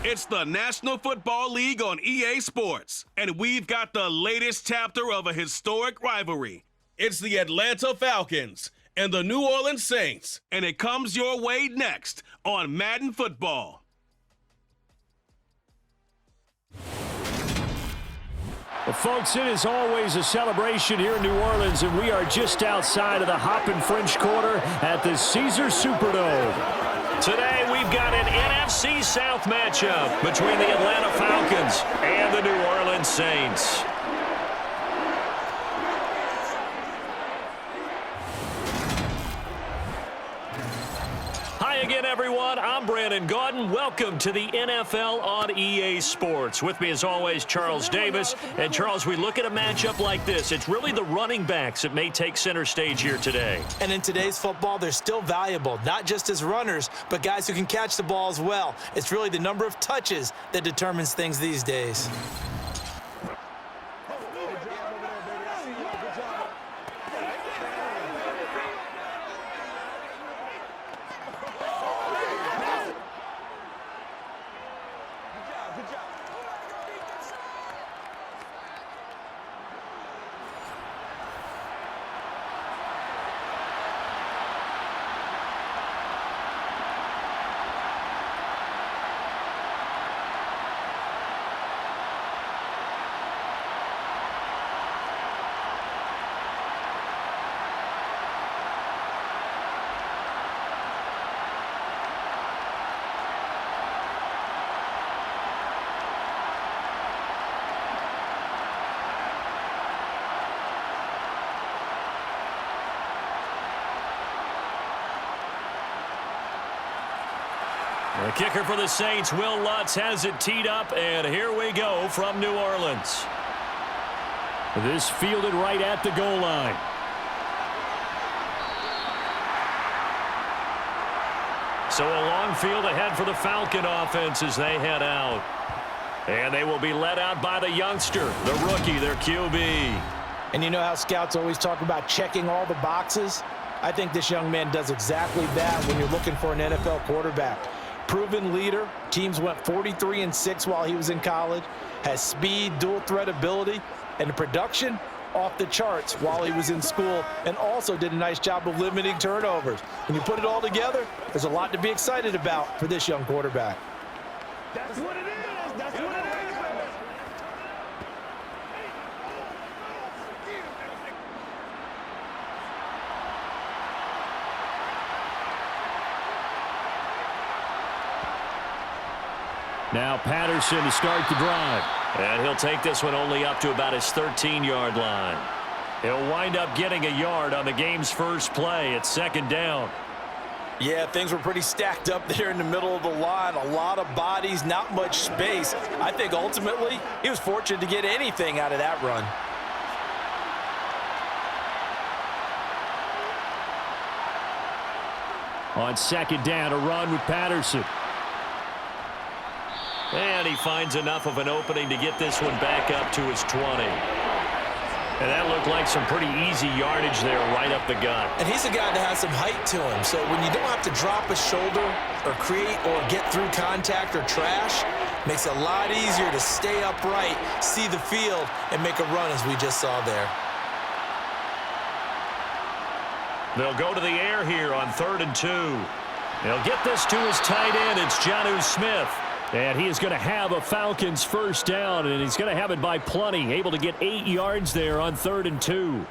It's the National Football League on EA Sports, and we've got the latest chapter of a historic rivalry. It's the Atlanta Falcons and the New Orleans Saints, and it comes your way next on Madden Football. Well, folks, it is always a celebration here in New Orleans, and we are just outside of the Hoppin' French Quarter at the Caesars Superdome. Today, we've got an NFC South matchup between the Atlanta Falcons and the New Orleans Saints. Hi again, everyone. I'm Brandon Gaudin. Welcome to the NFL on EA Sports. With me, as always, Charles Davis. And, Charles, we look at a matchup like this. It's really the running backs that may take center stage here today. And in today's football, they're still valuable, not just as runners, but guys who can catch the ball as well. It's really the number of touches that determines things these days. The kicker for the Saints, Will Lutz, has it teed up, and here we go from New Orleans. This fielded right at the goal line. So a long field ahead for the Falcon offense as they head out. And they will be led out by the youngster, the rookie, their QB. And you know how scouts always talk about checking all the boxes? I think this young man does exactly that when you're looking for an NFL quarterback. Proven leader. Teams went 43-6 while he was in college. Has speed, dual threat ability, and the production off the charts while he was in school, and also did a nice job of limiting turnovers. When you put it all together, there's a lot to be excited about for this young quarterback. That's what it is. That's what it is. Now Patterson to start the drive. And he'll take this one only up to about his 13-yard line. He'll wind up getting a yard on the game's first play. It's second down. Yeah, things were pretty stacked up there in the middle of the line. A lot of bodies, not much space. I think ultimately he was fortunate to get anything out of that run. On second down, a run with Patterson. And he finds enough of an opening to get this one back up to his 20. And that looked like some pretty easy yardage there right up the gut. And he's a guy that has some height to him. So when you don't have to drop a shoulder or create or get through contact or trash, makes it a lot easier to stay upright, see the field, and make a run as we just saw there. They'll go to the air here on 3rd and 2. They'll get this to his tight end. It's Jonnu Smith. And he is going to have a Falcons first down, and he's going to have it by plenty, able to get 8 yards there on 3rd and 2.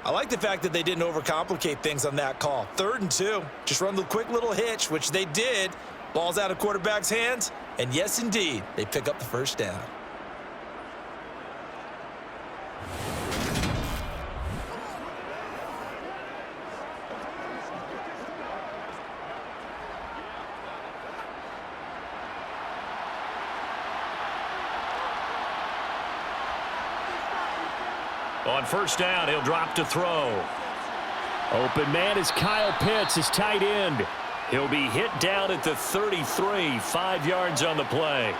I like the fact that they didn't overcomplicate things on that call. 3rd and 2, just run the quick little hitch, which they did. Ball's out of quarterback's hands, and yes, indeed, they pick up the first down. On first down, he'll drop to throw. Open man is Kyle Pitts, his tight end. He'll be hit down at the 33, 5 yards on the play.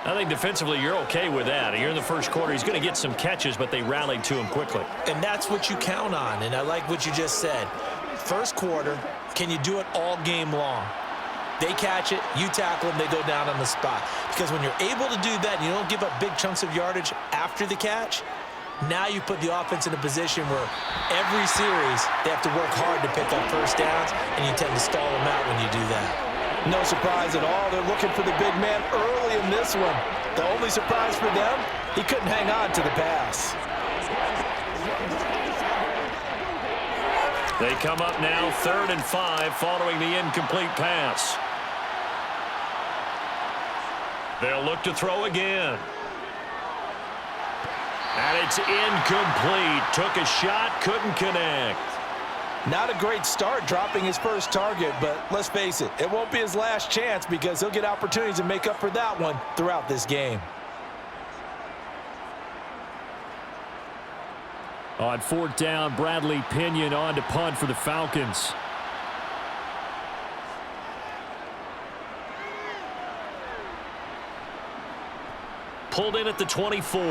I think defensively you're okay with that. Here in the first quarter, he's going to get some catches, but they rallied to him quickly. And that's what you count on, and I like what you just said. First quarter, can you do it all game long? They catch it, you tackle them, they go down on the spot. Because when you're able to do that and you don't give up big chunks of yardage after the catch, now you put the offense in a position where every series they have to work hard to pick up first downs, and you tend to stall them out when you do that. No surprise at all. They're looking for the big man early in this one. The only surprise for them, he couldn't hang on to the pass. They come up now 3rd and 5 following the incomplete pass. They'll look to throw again. And it's incomplete. Took a shot, couldn't connect. Not a great start dropping his first target, but let's face it, it won't be his last chance because he'll get opportunities to make up for that one throughout this game. On 4th down, Bradley Pinion on to punt for the Falcons. Pulled in at the 24.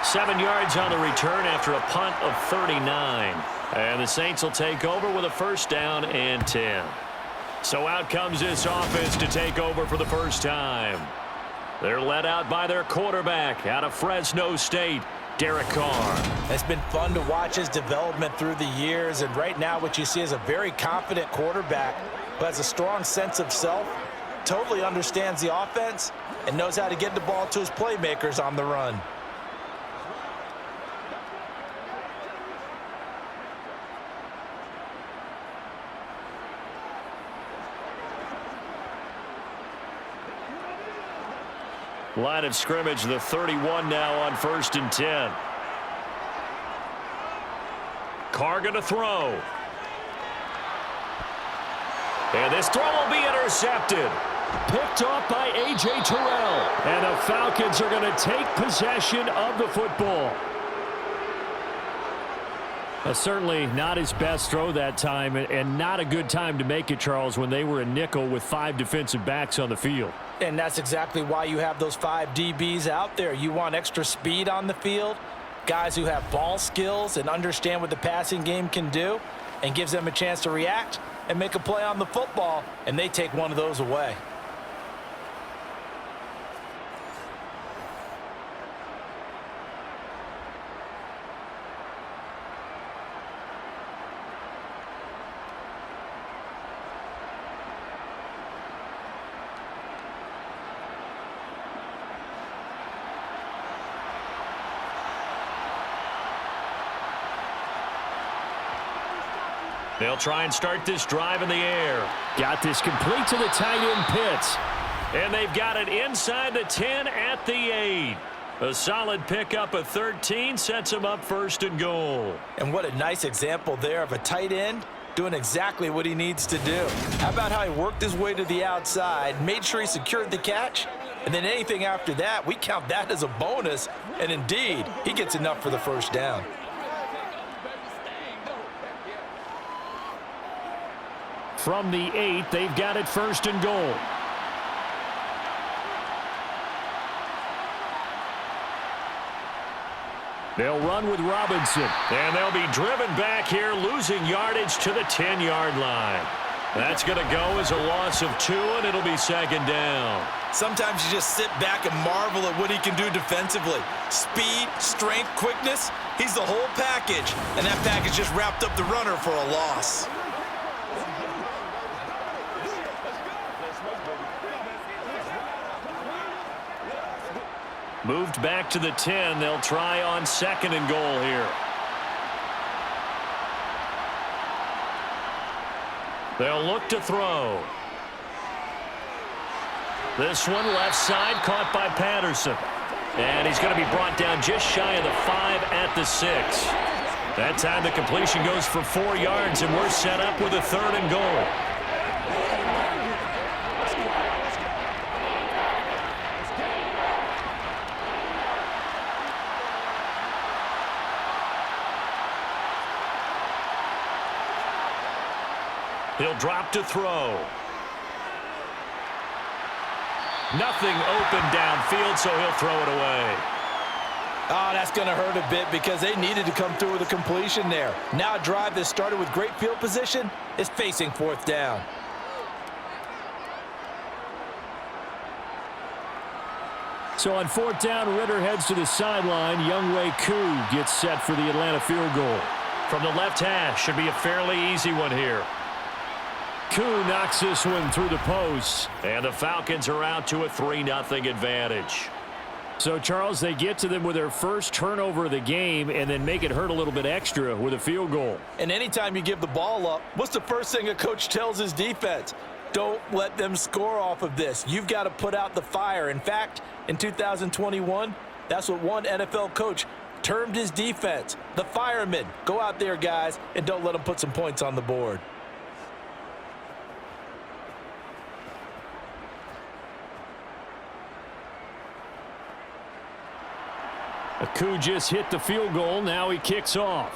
7 yards on the return after a punt of 39. And the Saints will take over with a 1st down and 10. So out comes this offense to take over for the first time. They're led out by their quarterback out of Fresno State, Derek Carr. It's been fun to watch his development through the years, and right now what you see is a very confident quarterback who has a strong sense of self, totally understands the offense, and knows how to get the ball to his playmakers on the run. Line of scrimmage, the 31 now on 1st and 10. Carr going to throw. And this throw will be intercepted. Picked off by A.J. Terrell. And the Falcons are going to take possession of the football. Certainly not his best throw that time, and not a good time to make it, Charles, when they were a nickel with 5 defensive backs on the field. And that's exactly why you have those 5 DBs out there. You want extra speed on the field, guys who have ball skills and understand what the passing game can do, and gives them a chance to react and make a play on the football, and they take one of those away. They'll try and start this drive in the air. Got this complete to the tight end Pitts. And they've got it inside the 10 at the 8. A solid pickup of 13 sets them up 1st and goal. And what a nice example there of a tight end doing exactly what he needs to do. How about how he worked his way to the outside, made sure he secured the catch, and then anything after that, we count that as a bonus. And indeed, he gets enough for the 1st down. From the 8, they've got it 1st and goal. They'll run with Robinson, and they'll be driven back here, losing yardage to the 10-yard line. That's going to go as a loss of 2, and it'll be 2nd down. Sometimes you just sit back and marvel at what he can do defensively. Speed, strength, quickness, he's the whole package, and that package just wrapped up the runner for a loss. Moved back to the 10. They'll try on 2nd and goal here. They'll look to throw. This one left side caught by Patterson. And he's going to be brought down just shy of the 5 at the 6. That time the completion goes for 4 yards, and we're set up with a 3rd and goal. He'll drop to throw. Nothing open downfield, so he'll throw it away. Oh, that's going to hurt a bit because they needed to come through with a completion there. Now a drive that started with great field position is facing 4th down. So on 4th down, Ritter heads to the sideline. Younghoe Koo gets set for the Atlanta field goal. From the left hash, should be a fairly easy one here. Koo knocks this one through the post, and the Falcons are out to a 3-0 advantage. So, Charles, they get to them with their first turnover of the game and then make it hurt a little bit extra with a field goal. And anytime you give the ball up, what's the first thing a coach tells his defense? Don't let them score off of this. You've got to put out the fire. In fact, in 2021, that's what one NFL coach termed his defense, the firemen. Go out there, guys, and don't let them put some points on the board. Koo just hit the field goal. Now he kicks off.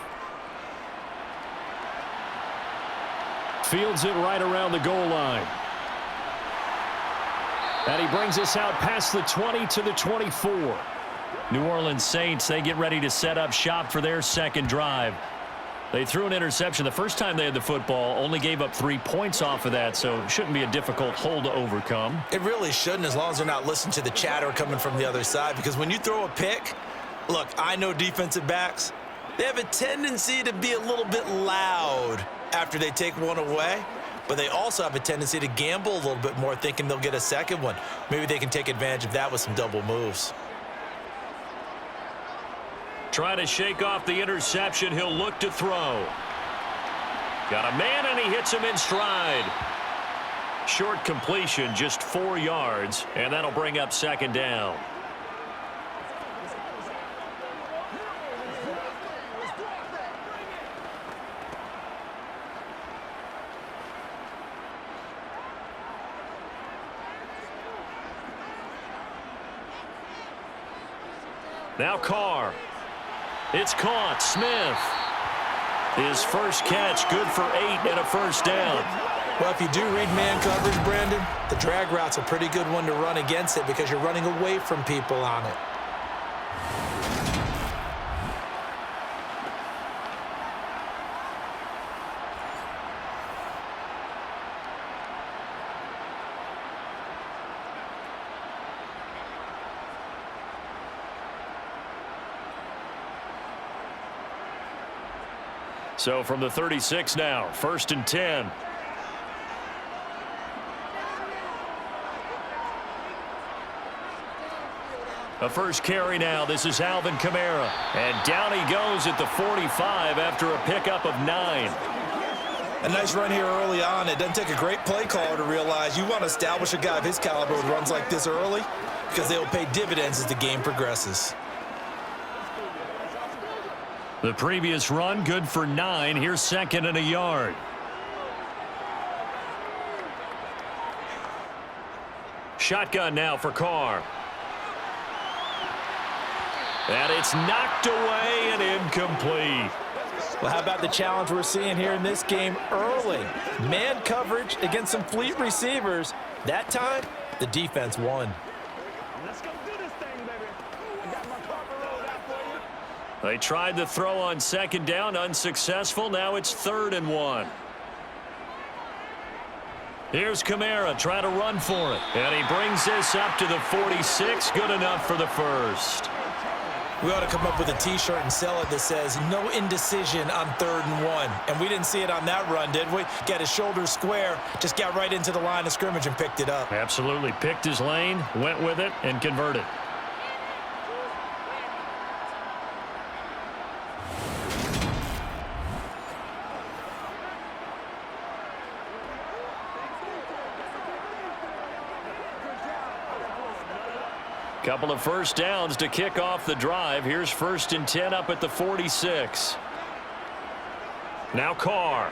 Fields it right around the goal line. And he brings us out past the 20 to the 24. New Orleans Saints, they get ready to set up shop for their second drive. They threw an interception the first time they had the football, only gave up 3 points off of that, so it shouldn't be a difficult hole to overcome. It really shouldn't, as long as they're not listening to the chatter coming from the other side, because when you throw a pick, look, I know defensive backs, they have a tendency to be a little bit loud after they take one away, but they also have a tendency to gamble a little bit more, thinking they'll get a second one. Maybe they can take advantage of that with some double moves. Trying to shake off the interception. He'll look to throw. Got a man, and he hits him in stride. Short completion, just 4 yards, and that'll bring up second down. Now Carr. It's caught. Smith. His first catch, good for 8 and a first down. Well, if you do read man coverage, Brandon, the drag route's a pretty good one to run against it because you're running away from people on it. So from the 36 now, 1st and 10. A first carry now. This is Alvin Kamara. And down he goes at the 45 after a pickup of 9. A nice run here early on. It doesn't take a great play caller to realize you want to establish a guy of his caliber with runs like this early because they will pay dividends as the game progresses. The previous run, good for 9. Here's 2nd and a yard. Shotgun now for Carr. And it's knocked away and incomplete. Well, how about the challenge we're seeing here in this game early? Man coverage against some fleet receivers. That time, the defense won. Let's go do this thing, baby. I got my carpet rolled out for you. They tried to throw on 2nd down, unsuccessful. Now it's 3rd and 1. Here's Kamara trying to run for it. And he brings this up to the 46. Good enough for the first. We ought to come up with a T-shirt and sell it that says, no indecision on 3rd and 1. And we didn't see it on that run, did we? Got his shoulders square, just got right into the line of scrimmage and picked it up. Absolutely. Picked his lane, went with it, and converted. Couple of first downs to kick off the drive. Here's 1st and 10 up at the 46. Now Carr.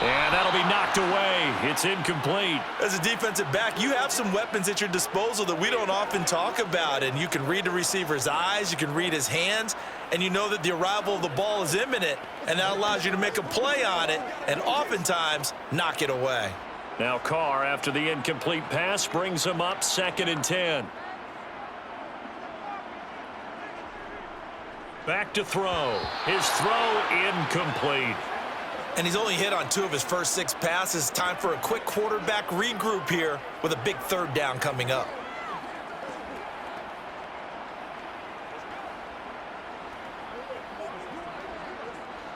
And that'll be knocked away. It's incomplete. As a defensive back, you have some weapons at your disposal that we don't often talk about. And you can read the receiver's eyes, you can read his hands, and you know that the arrival of the ball is imminent. And that allows you to make a play on it and oftentimes knock it away. Now Carr, after the incomplete pass, brings him up 2nd and 10. Back to throw. His throw incomplete. And he's only hit on 2 of his first 6 passes. Time for a quick quarterback regroup here with a big 3rd down coming up.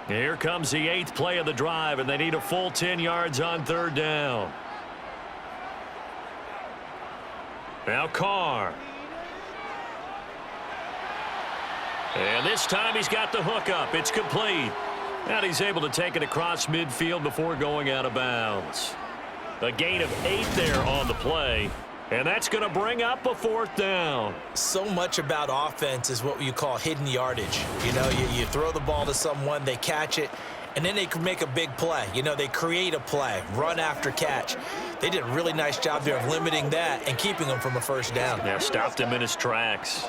Here comes the 8th play of the drive, and they need a full 10 yards on 3rd down. Now Carr. And this time he's got the hook up. It's complete. And he's able to take it across midfield before going out of bounds. A gain of 8 there on the play. And that's going to bring up a 4th down. So much about offense is what you call hidden yardage. You know, you throw the ball to someone, they catch it, and then they can make a big play. You know, they create a play, run after catch. They did a really nice job there of limiting that and keeping him from a 1st down. Yeah, stopped him in his tracks.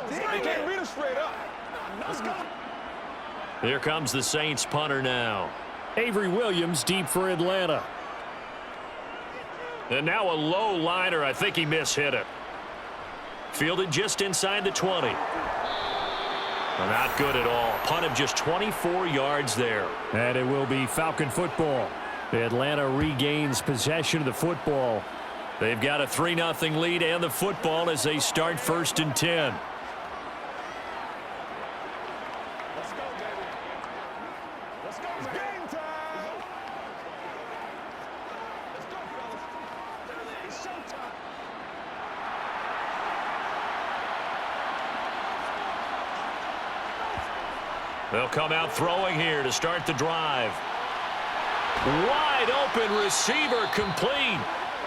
They can't beat us straight up. Let's go. Here comes the Saints punter now. Avery Williams deep for Atlanta. And now a low liner. I think he mishit it. Fielded just inside the 20. Not good at all. Punt of just 24 yards there. And it will be Falcon football. Atlanta regains possession of the football. They've got a 3-0 lead and the football as they start 1st and 10. Let's go, baby. Let's go. It's game time. Let's go, fellas. It's showtime. They'll come out throwing here to start the drive. Wide open receiver complete.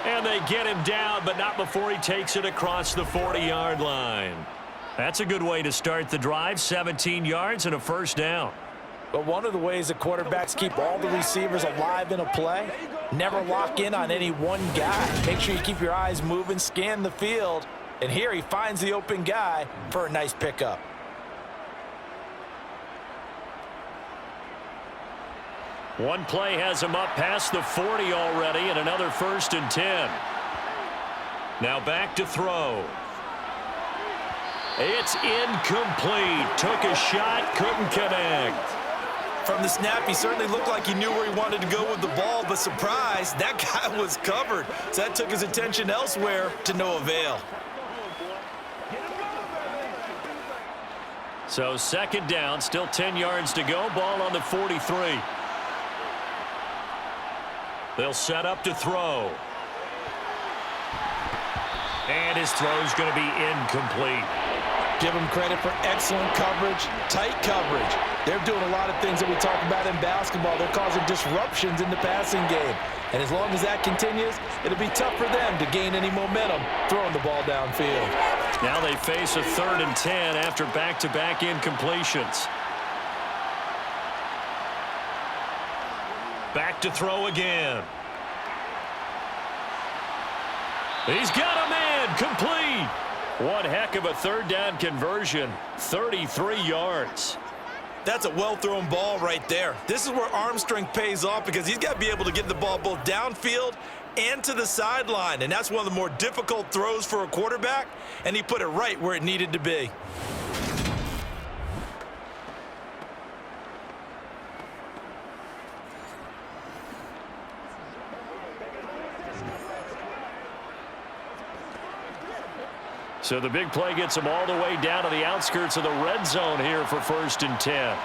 And they get him down, but not before he takes it across the 40-yard line. That's a good way to start the drive. 17 yards and a 1st down. But one of the ways that quarterbacks keep all the receivers alive in a play, never lock in on any one guy. Make sure you keep your eyes moving, scan the field. And here he finds the open guy for a nice pickup. One play has him up past the 40 already, and another 1st and 10. Now back to throw. It's incomplete. Took a shot, couldn't connect. From the snap, he certainly looked like he knew where he wanted to go with the ball, but surprise, that guy was covered. So that took his attention elsewhere to no avail. So 2nd down, still 10 yards to go. Ball on the 43. They'll set up to throw. And his throw's going to be incomplete. Give them credit for excellent coverage, tight coverage. They're doing a lot of things that we talk about in basketball. They're causing disruptions in the passing game. And as long as that continues, it'll be tough for them to gain any momentum throwing the ball downfield. Now they face a 3rd and 10 after back-to-back incompletions. Back to throw again. He's got a man complete. One heck of a 3rd down conversion. 33 yards. That's a well-thrown ball right there. This is where arm strength pays off because he's got to be able to get the ball both downfield and to the sideline. And that's one of the more difficult throws for a quarterback. And he put it right where it needed to be. So the big play gets him all the way down to the outskirts of the red zone here for 1st and 10.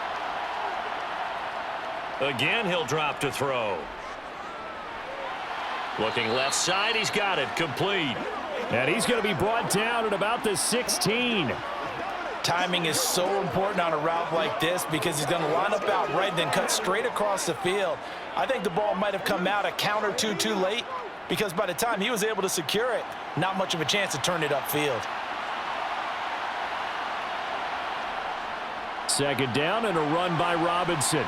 Again, he'll drop to throw. Looking left side, he's got it, complete. And he's going to be brought down at about the 16. Timing is so important on a route like this because he's going to line up out right, then cut straight across the field. I think the ball might have come out a count or two too late because by the time he was able to secure it, not much of a chance to turn it upfield. 2nd down and a run by Robinson.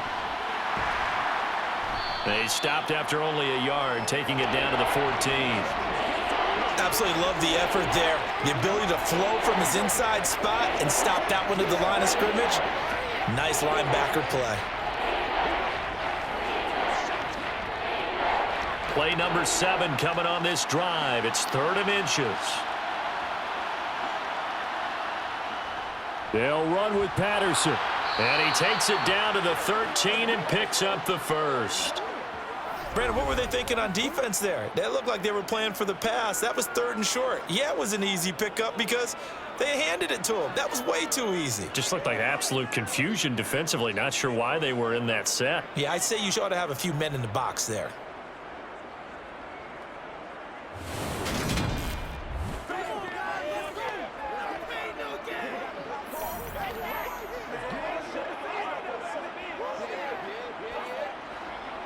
They stopped after only a yard, taking it down to the 14. Absolutely love the effort there. The ability to flow from his inside spot and stop that one at the line of scrimmage. Nice linebacker play. Play number 7 coming on this drive. It's 3rd and inches. They'll run with Patterson. And he takes it down to the 13 and picks up the first. Brandon, what were they thinking on defense there? They looked like they were playing for the pass. That was 3rd and short. Yeah, it was an easy pickup because they handed it to him. That was way too easy. Just looked like absolute confusion defensively. Not sure why they were in that set. Yeah, I'd say you ought to have a few men in the box there.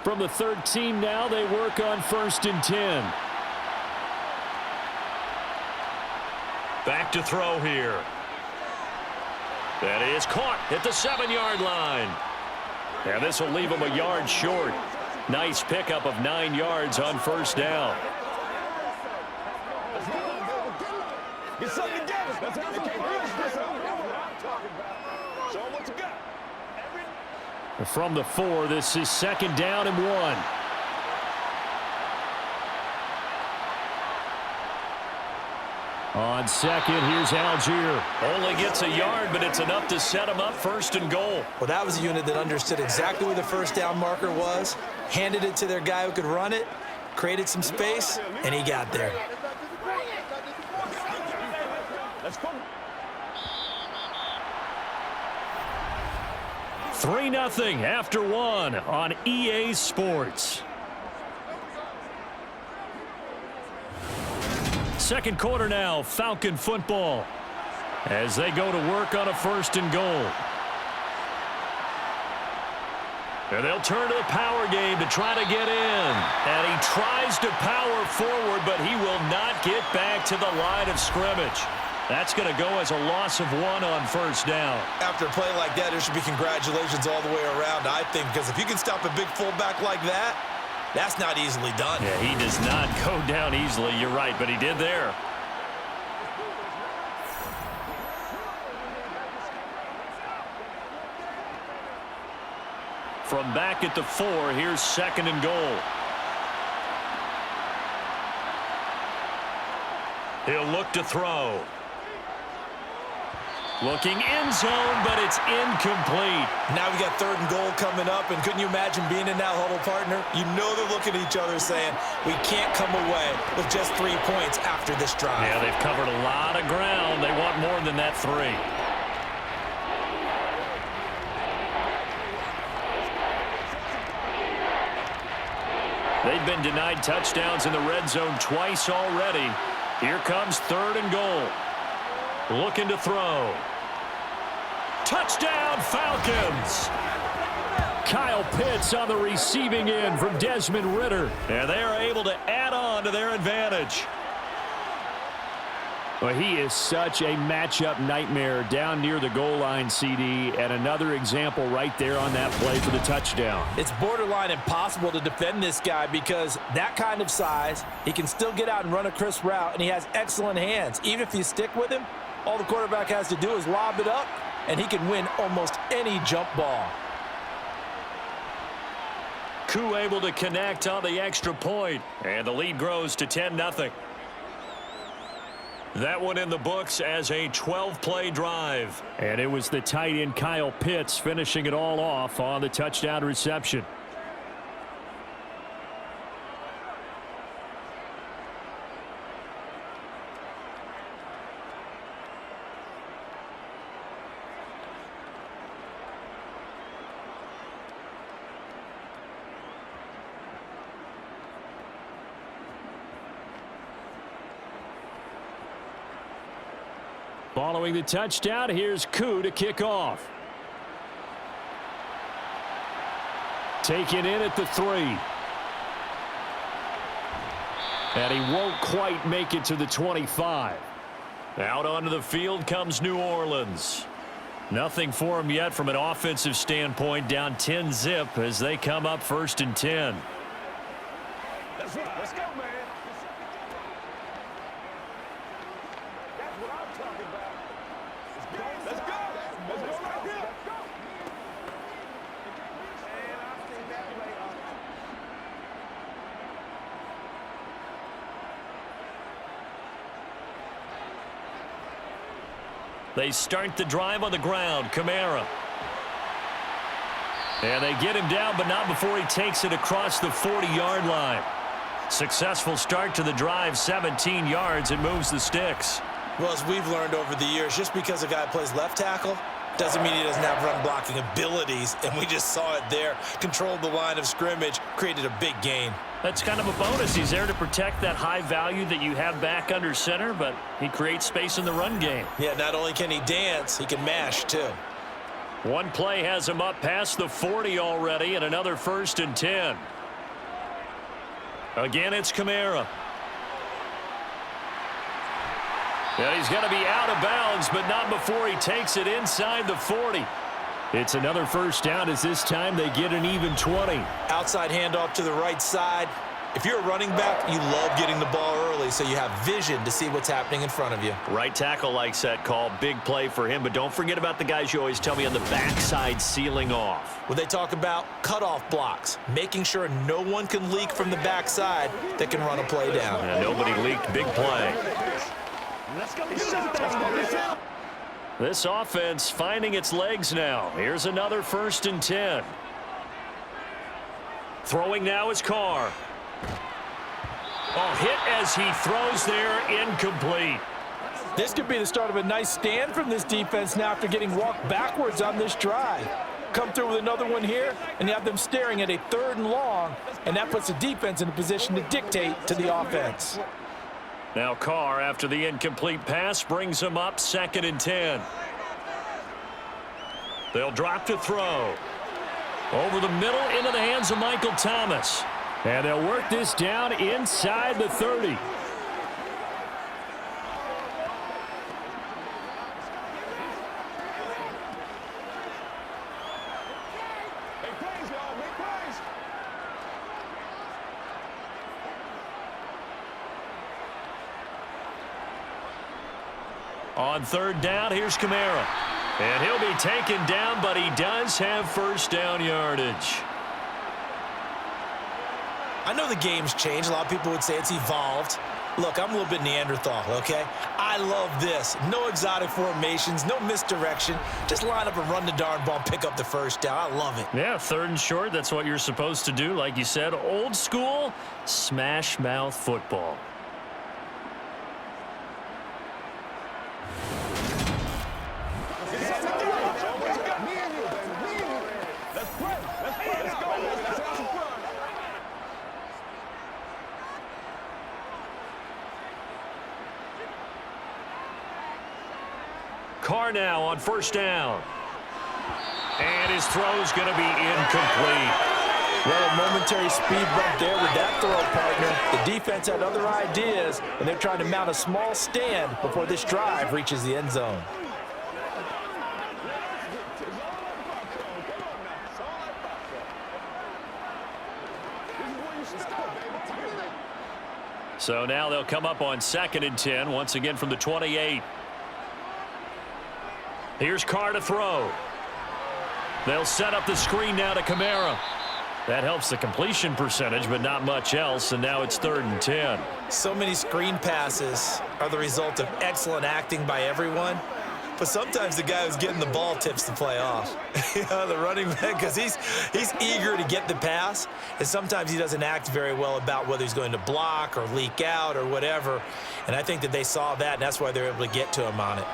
From the 13 now, they work on 1st and 10. Back to throw here. That is caught at the 7-yard line. And this will leave him a yard short. Nice pickup of 9 yards on 1st down. Get something together. That's how you can't do this. Show them what you got. From the 4, this is 2nd down and 1. On 2nd, here's Algier. Only gets a yard, but it's enough to set him up 1st and goal. Well, that was a unit that understood exactly where the 1st down marker was, handed it to their guy who could run it, created some space, and he got there. Let's go. 3-0 after 1 on EA Sports. Second quarter now, Falcon football, as they go to work on a 1st and goal. And they'll turn to the power game to try to get in. And he tries to power forward, but he will not get back to the line of scrimmage. That's going to go as a loss of 1 on 1st down. After a play like that, there should be congratulations all the way around, I think, because if you can stop a big fullback like that, that's not easily done. Yeah, he does not go down easily. You're right, but he did there. From back at the 4, here's 2nd and goal. He'll look to throw. Looking end zone, but it's incomplete. Now we got 3rd and goal coming up, and couldn't you imagine being in that huddle, partner? You know they're looking at each other saying, we can't come away with just 3 points after this drive. Yeah, they've covered a lot of ground. They want more than that 3. They've been denied touchdowns in the red zone twice already. Here comes 3rd and goal. Looking to throw. Touchdown, Falcons! Kyle Pitts on the receiving end from Desmond Ridder. And they are able to add on to their advantage. Well, he is such a matchup nightmare down near the goal line, CD, and another example right there on that play for the touchdown. It's borderline impossible to defend this guy because that kind of size, he can still get out and run a crisp route, and he has excellent hands. Even if you stick with him, all the quarterback has to do is lob it up, and he can win almost any jump ball. Koo able to connect on the extra point, and the lead grows to 10-0. That one in the books as a 12-play drive. And it was the tight end Kyle Pitts finishing it all off on the touchdown reception. Following the touchdown, here's Koo to kick off. Taken in at the 3. And he won't quite make it to the 25. Out onto the field comes New Orleans. Nothing for him yet from an offensive standpoint, down 10-0 as they come up 1st and 10. That's right. Let's go, man. That's what I'm talking about. Let's go. Let's go right here. Let's go. And I've seen that play. They start the drive on the ground. Kamara. And they get him down, but not before he takes it across the 40-yard line. Successful start to the drive, 17 yards, and moves the sticks. Well, as we've learned over the years, just because a guy plays left tackle doesn't mean he doesn't have run-blocking abilities, and we just saw it there. Controlled the line of scrimmage, created a big gain. That's kind of a bonus. He's there to protect that high value that you have back under center, but he creates space in the run game. Yeah, not only can he dance, he can mash, too. One play has him up past the 40 already, and another 1st and 10. Again, it's Kamara. And he's going to be out of bounds, but not before he takes it inside the 40. It's another 1st down, as this time they get an even 20. Outside handoff to the right side. If you're a running back, you love getting the ball early so you have vision to see what's happening in front of you. Right tackle likes that call. Big play for him, but don't forget about the guys you always tell me on the backside sealing off. When they talk about cutoff blocks, making sure no one can leak from the backside that can run a play down. And nobody leaked. Big play. This offense finding its legs now. Here's another 1st and 10. Throwing now is Carr. Oh, hit as he throws there, incomplete. This could be the start of a nice stand from this defense now after getting walked backwards on this drive. Come through with another one here, and you have them staring at a 3rd and long, and that puts the defense in a position to dictate to the offense. Now Carr, after the incomplete pass, brings him up 2nd and 10. They'll drop to throw. Over the middle into the hands of Michael Thomas. And they'll work this down inside the 30. On 3rd down, here's Kamara. And he'll be taken down, but he does have 1st down yardage. I know the game's changed. A lot of people would say it's evolved. Look, I'm a little bit Neanderthal, okay? I love this. No exotic formations, no misdirection. Just line up and run the darn ball, pick up the 1st down. I love it. Yeah, 3rd and short, that's what you're supposed to do. Like you said, old school, smash mouth football. Carr now on 1st down. And his throw's going to be incomplete. Well, a momentary speed bump there with that throw, partner. The defense had other ideas, and they're trying to mount a small stand before this drive reaches the end zone. So now they'll come up on 2nd and 10, once again from the 28. Here's Carr to throw. They'll set up the screen now to Kamara. That helps the completion percentage, but not much else, and now it's 3rd and 10. So many screen passes are the result of excellent acting by everyone, but sometimes the guy who's getting the ball tips the play off. You know, the running back, because he's eager to get the pass, and sometimes he doesn't act very well about whether he's going to block or leak out or whatever, and I think that they saw that, and that's why they're able to get to him on it.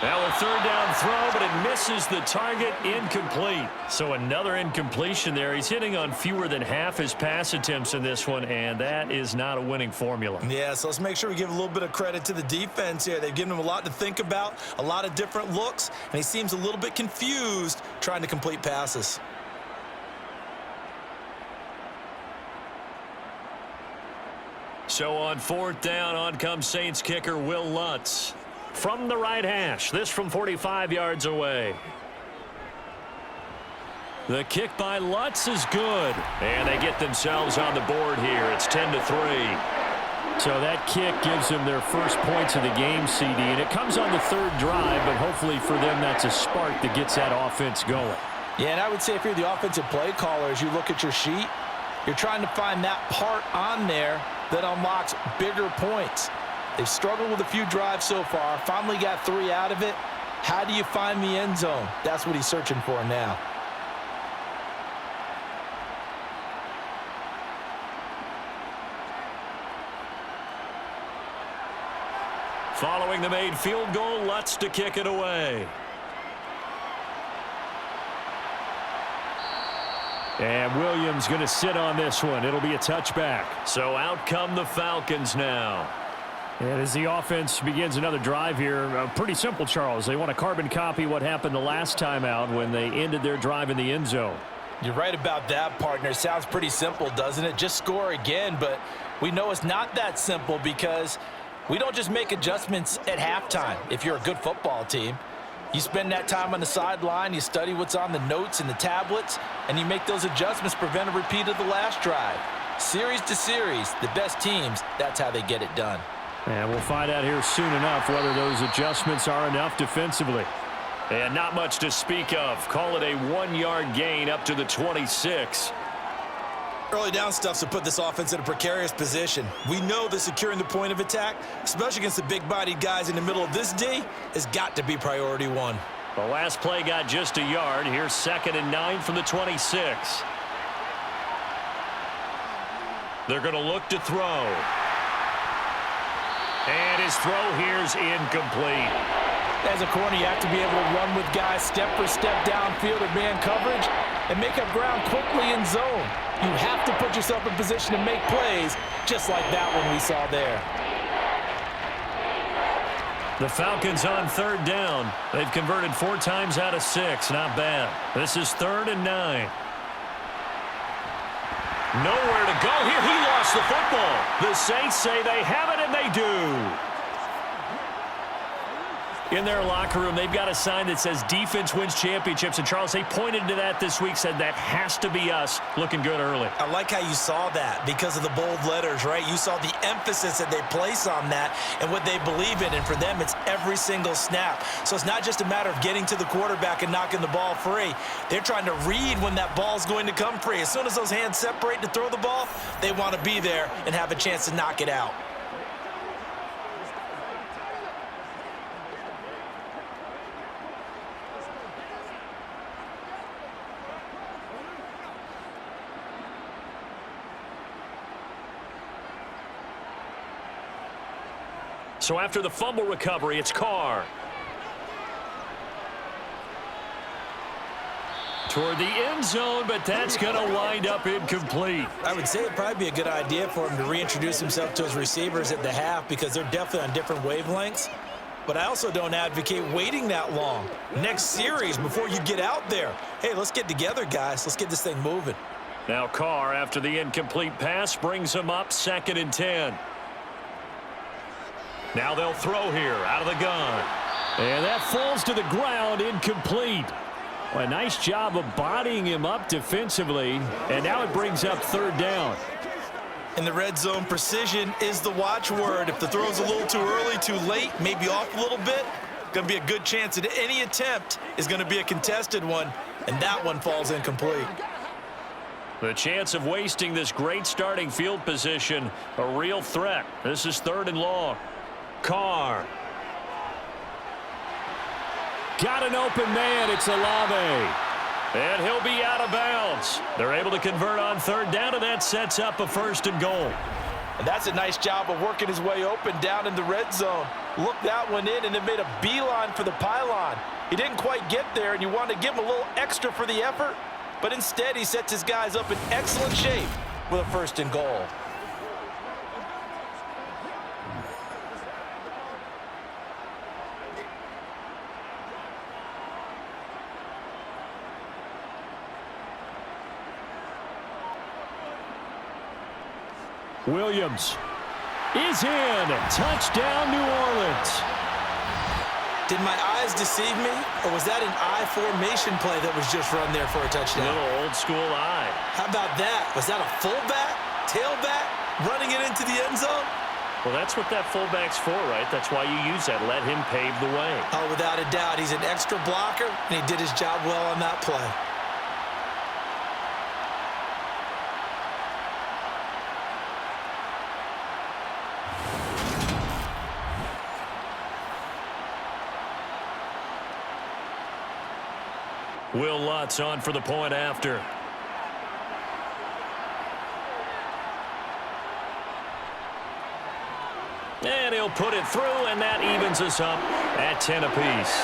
Now a 3rd down throw, but it misses the target, incomplete. So another incompletion there. He's hitting on fewer than half his pass attempts in this one, and that is not a winning formula. Yeah, so let's make sure we give a little bit of credit to the defense here. They've given him a lot to think about, a lot of different looks, and he seems a little bit confused trying to complete passes. So on 4th down, on comes Saints kicker Will Lutz. From the right hash, this from 45 yards away. The kick by Lutz is good. And they get themselves on the board here. It's 10-3. So that kick gives them their first points of the game, CD. And it comes on the 3rd drive, but hopefully for them that's a spark that gets that offense going. Yeah, and I would say if you're the offensive play caller, as you look at your sheet, you're trying to find that part on there that unlocks bigger points. They've struggled with a few drives so far, finally got 3 out of it. How do you find the end zone? That's what he's searching for now. Following the made field goal, Lutz to kick it away. And Williams going to sit on this one. It'll be a touchback. So out come the Falcons now. And as the offense begins another drive here, pretty simple, Charles. They want to carbon copy what happened the last time out when they ended their drive in the end zone. You're right about that, partner. Sounds pretty simple, doesn't it? Just score again, but we know it's not that simple because we don't just make adjustments at halftime. If you're a good football team, you spend that time on the sideline, you study what's on the notes and the tablets, and you make those adjustments, prevent a repeat of the last drive. Series to series, the best teams, that's how they get it done. And we'll find out here soon enough whether those adjustments are enough defensively. And not much to speak of. Call it a 1-yard gain up to the 26. Early down stuff's to put this offense in a precarious position. We know that securing the point of attack, especially against the big-bodied guys in the middle of this D, has got to be priority one. The last play got just a yard. Here's 2nd and 9 from the 26. They're going to look to throw. And his throw here's incomplete. As a corner, you have to be able to run with guys step for step downfield or man coverage and make up ground quickly in zone. You have to put yourself in position to make plays, just like that one we saw there. The Falcons on 3rd down. They've converted 4 times out of 6. Not bad. This is 3rd and 9. Nowhere to go here. He lost the football. The Saints say they have it, and they do. In their locker room, they've got a sign that says defense wins championships. And, Charles, they pointed to that this week, said that has to be us. Looking good early. I like how you saw that because of the bold letters, right? You saw the emphasis that they place on that and what they believe in. And for them, it's every single snap. So it's not just a matter of getting to the quarterback and knocking the ball free. They're trying to read when that ball's going to come free. As soon as those hands separate to throw the ball, they want to be there and have a chance to knock it out. So after the fumble recovery, it's Carr. Toward the end zone, but that's going to wind up incomplete. I would say it'd probably be a good idea for him to reintroduce himself to his receivers at the half because they're definitely on different wavelengths. But I also don't advocate waiting that long. Next series before you get out there. Hey, let's get together, guys. Let's get this thing moving. Now Carr, after the incomplete pass, brings him up 2nd and 10. Now they'll throw here out of the gun. And that falls to the ground, incomplete. Well, a nice job of bodying him up defensively. And now it brings up 3rd down. In the red zone, precision is the watchword. If the throw's a little too early, too late, maybe off a little bit, going to be a good chance that any attempt is going to be a contested one, and that one falls incomplete. The chance of wasting this great starting field position, a real threat. This is 3rd and long. Carr. Got an open man. It's Olave. And he'll be out of bounds. They're able to convert on 3rd down, and that sets up a 1st and goal. And that's a nice job of working his way open down in the red zone. Looked that one in and then made a beeline for the pylon. He didn't quite get there, and you wanted to give him a little extra for the effort, but instead he sets his guys up in excellent shape with a 1st and goal. Williams is in. Touchdown, New Orleans. Did my eyes deceive me, or was that an I formation play that was just run there for a touchdown? A little old school eye. How about that? Was that a fullback, tailback, running it into the end zone? Well, that's what that fullback's for, right? That's why you use that. Let him pave the way. Oh, without a doubt. He's an extra blocker, and he did his job well on that play. Will Lutz on for the point after. And he'll put it through, and that evens us up at 10 apiece.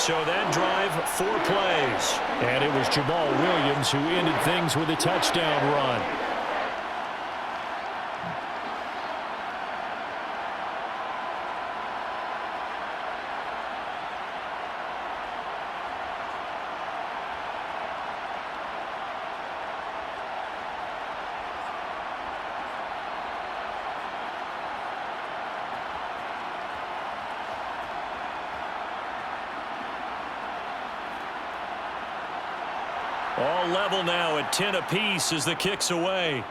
So that drive, 4 plays. And it was Jamal Williams who ended things with a touchdown run. All level now at 10 apiece as the kick's away.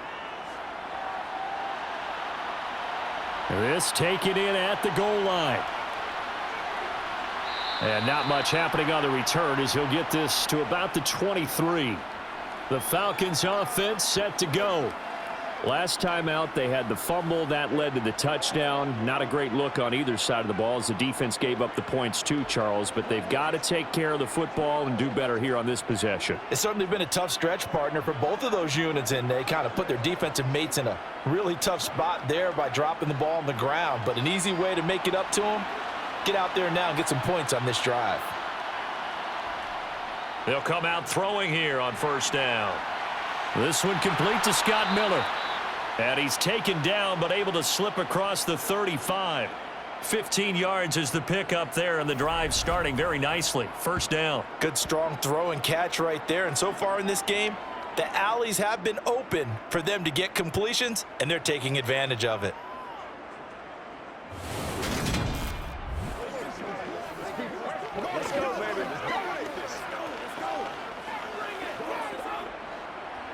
This taken in at the goal line. And not much happening on the return as he'll get this to about the 23. The Falcons offense set to go. Last time out, they had the fumble. That led to the touchdown. Not a great look on either side of the ball as the defense gave up the points too, Charles. But they've got to take care of the football and do better here on this possession. It's certainly been a tough stretch, partner, for both of those units, and they kind of put their defensive mates in a really tough spot there by dropping the ball on the ground. But an easy way to make it up to them, get out there now and get some points on this drive. They'll come out throwing here on first down. This one complete to Scott Miller. And he's taken down but able to slip across the 35. 15 yards is the pickup there, and the drive starting very nicely. First down. Good strong throw and catch right there. And so far in this game, the alleys have been open for them to get completions, and they're taking advantage of it.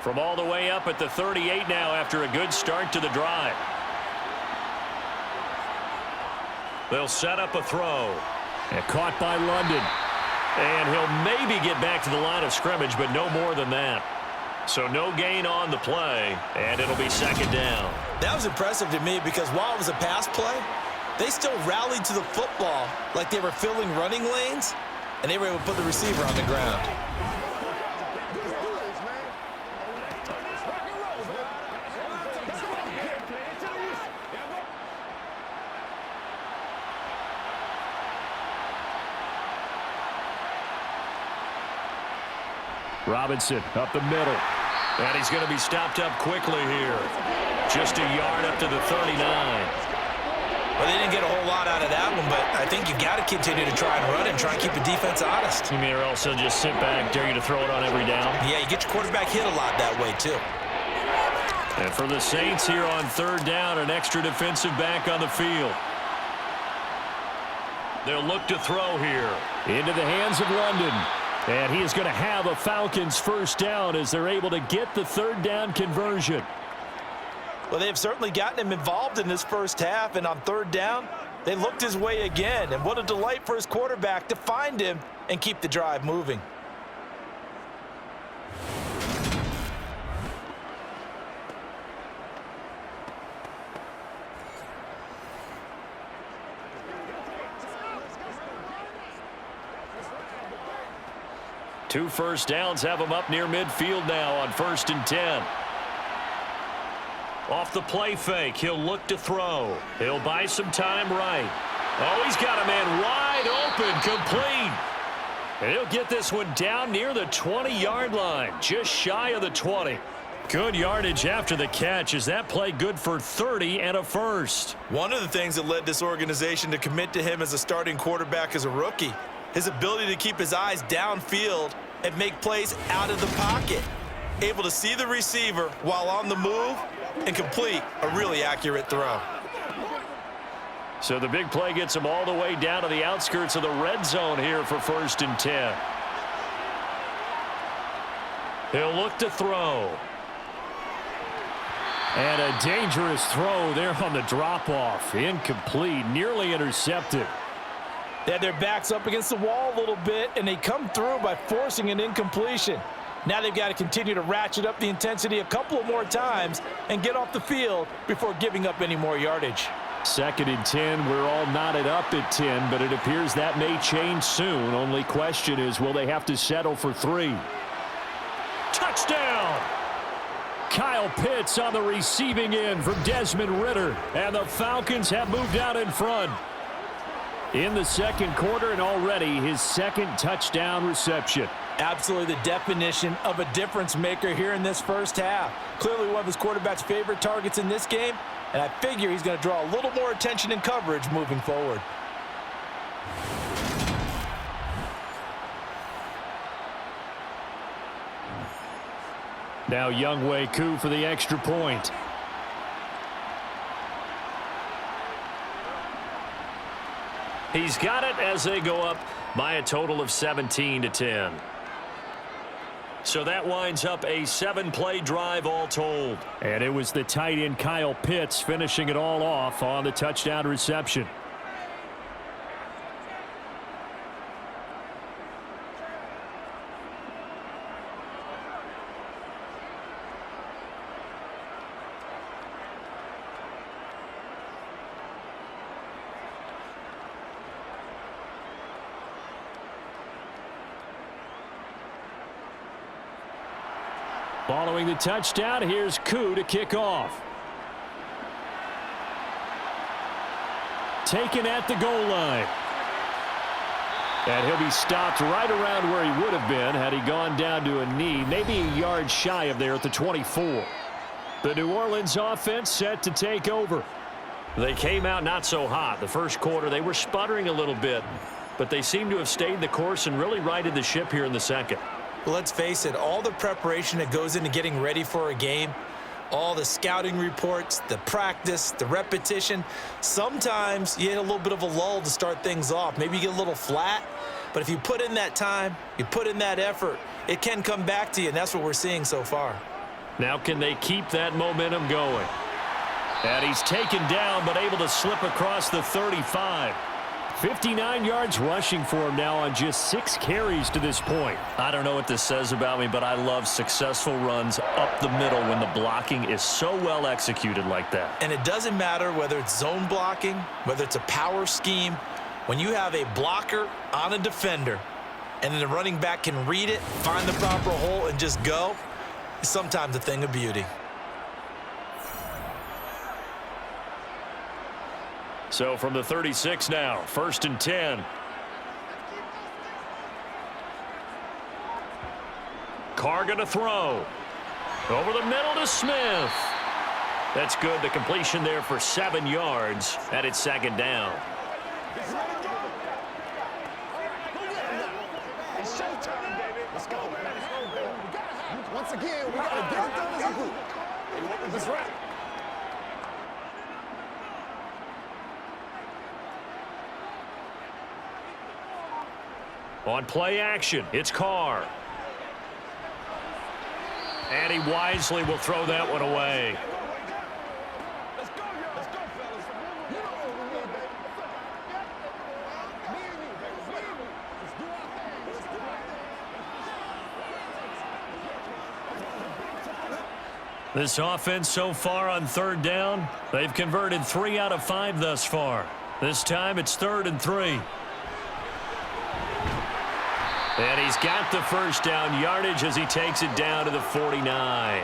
From all the way up at the 38 now after a good start to the drive. They'll set up a throw. And caught by London. And he'll maybe get back to the line of scrimmage, but no more than that. So no gain on the play, and it'll be second down. That was impressive to me because while it was a pass play, they still rallied to the football like they were filling running lanes, and they were able to put the receiver on the ground. Robinson up the middle. And he's going to be stopped up quickly here. Just a yard up to the 39. Well, they didn't get a whole lot out of that one, but I think you got to continue to try and run and try and keep the defense honest. You mean or else they'll just sit back, dare you to throw it on every down? Yeah, you get your quarterback hit a lot that way, too. And for the Saints here on third down, an extra defensive back on the field. They'll look to throw here. Into the hands of London. And he is going to have a Falcons first down as they're able to get the third down conversion. Well, they've certainly gotten him involved in this first half, and on third down, they looked his way again. And what a delight for his quarterback to find him and keep the drive moving. Two first downs have him up near midfield now on 1st and 10. Off the play fake, he'll look to throw. He'll buy some time right. Oh, he's got a man wide open, complete. And he'll get this one down near the 20-yard line, just shy of the 20. Good yardage after the catch. Is that play good for 30 and a first? One of the things that led this organization to commit to him as a starting quarterback as a rookie, his ability to keep his eyes downfield and make plays out of the pocket. Able to see the receiver while on the move and complete a really accurate throw. So the big play gets him all the way down to the outskirts of the red zone here for 1st and 10. He'll look to throw. And a dangerous throw there on the drop-off. Incomplete, nearly intercepted. They had their backs up against the wall a little bit, and they come through by forcing an incompletion. Now they've got to continue to ratchet up the intensity a couple of more times and get off the field before giving up any more yardage. 2nd and 10. We're all knotted up at 10, but it appears that may change soon. Only question is, will they have to settle for 3? Touchdown! Kyle Pitts on the receiving end from Desmond Ridder. And the Falcons have moved out in front in the 2nd quarter, and already his 2nd touchdown reception. Absolutely the definition of a difference maker here in this first half. Clearly one of his quarterback's favorite targets in this game, and I figure he's going to draw a little more attention and coverage moving forward. Now Younghoe Koo for the extra point. He's got it as they go up by a total of 17-10. So that winds up a 7-play drive all told. And it was the tight end Kyle Pitts finishing it all off on the touchdown reception. Following the touchdown, here's Koo to kick off. Taken at the goal line. And he'll be stopped right around where he would have been had he gone down to a knee, maybe a yard shy of there at the 24. The New Orleans offense set to take over. They came out not so hot. The first quarter, they were sputtering a little bit, but they seem to have stayed the course and really righted the ship here in the 2nd. Well, let's face it, all the preparation that goes into getting ready for a game, all the scouting reports, the practice, the repetition, sometimes you hit a little bit of a lull to start things off. Maybe you get a little flat, but if you put in that time, you put in that effort, it can come back to you, and that's what we're seeing so far. Now can they keep that momentum going? And he's taken down but able to slip across the 35. 59 yards rushing for him now on just 6 carries to this point. I don't know what this says about me, but I love successful runs up the middle when the blocking is so well executed like that. And it doesn't matter whether it's zone blocking, whether it's a power scheme. When you have a blocker on a defender and then the running back can read it, find the proper hole, and just go, it's sometimes a thing of beauty. So from the 36 now, 1st and 10. Carr going to throw. Over the middle to Smith. That's good. The completion there for 7 yards, and it's 2nd down. It's showtime, baby. Let's go, man. Once again, we got to get it done as a group. That's right. On play action, it's Carr. And he wisely will throw that one away. Let's go, fellas. You know what we need, baby. Me and you, baby. Let's do our thing. Let's do our thing. This offense so far on 3rd down, they've converted 3 out of 5 thus far. This time it's 3rd and 3. And he's got the first down yardage as he takes it down to the 49.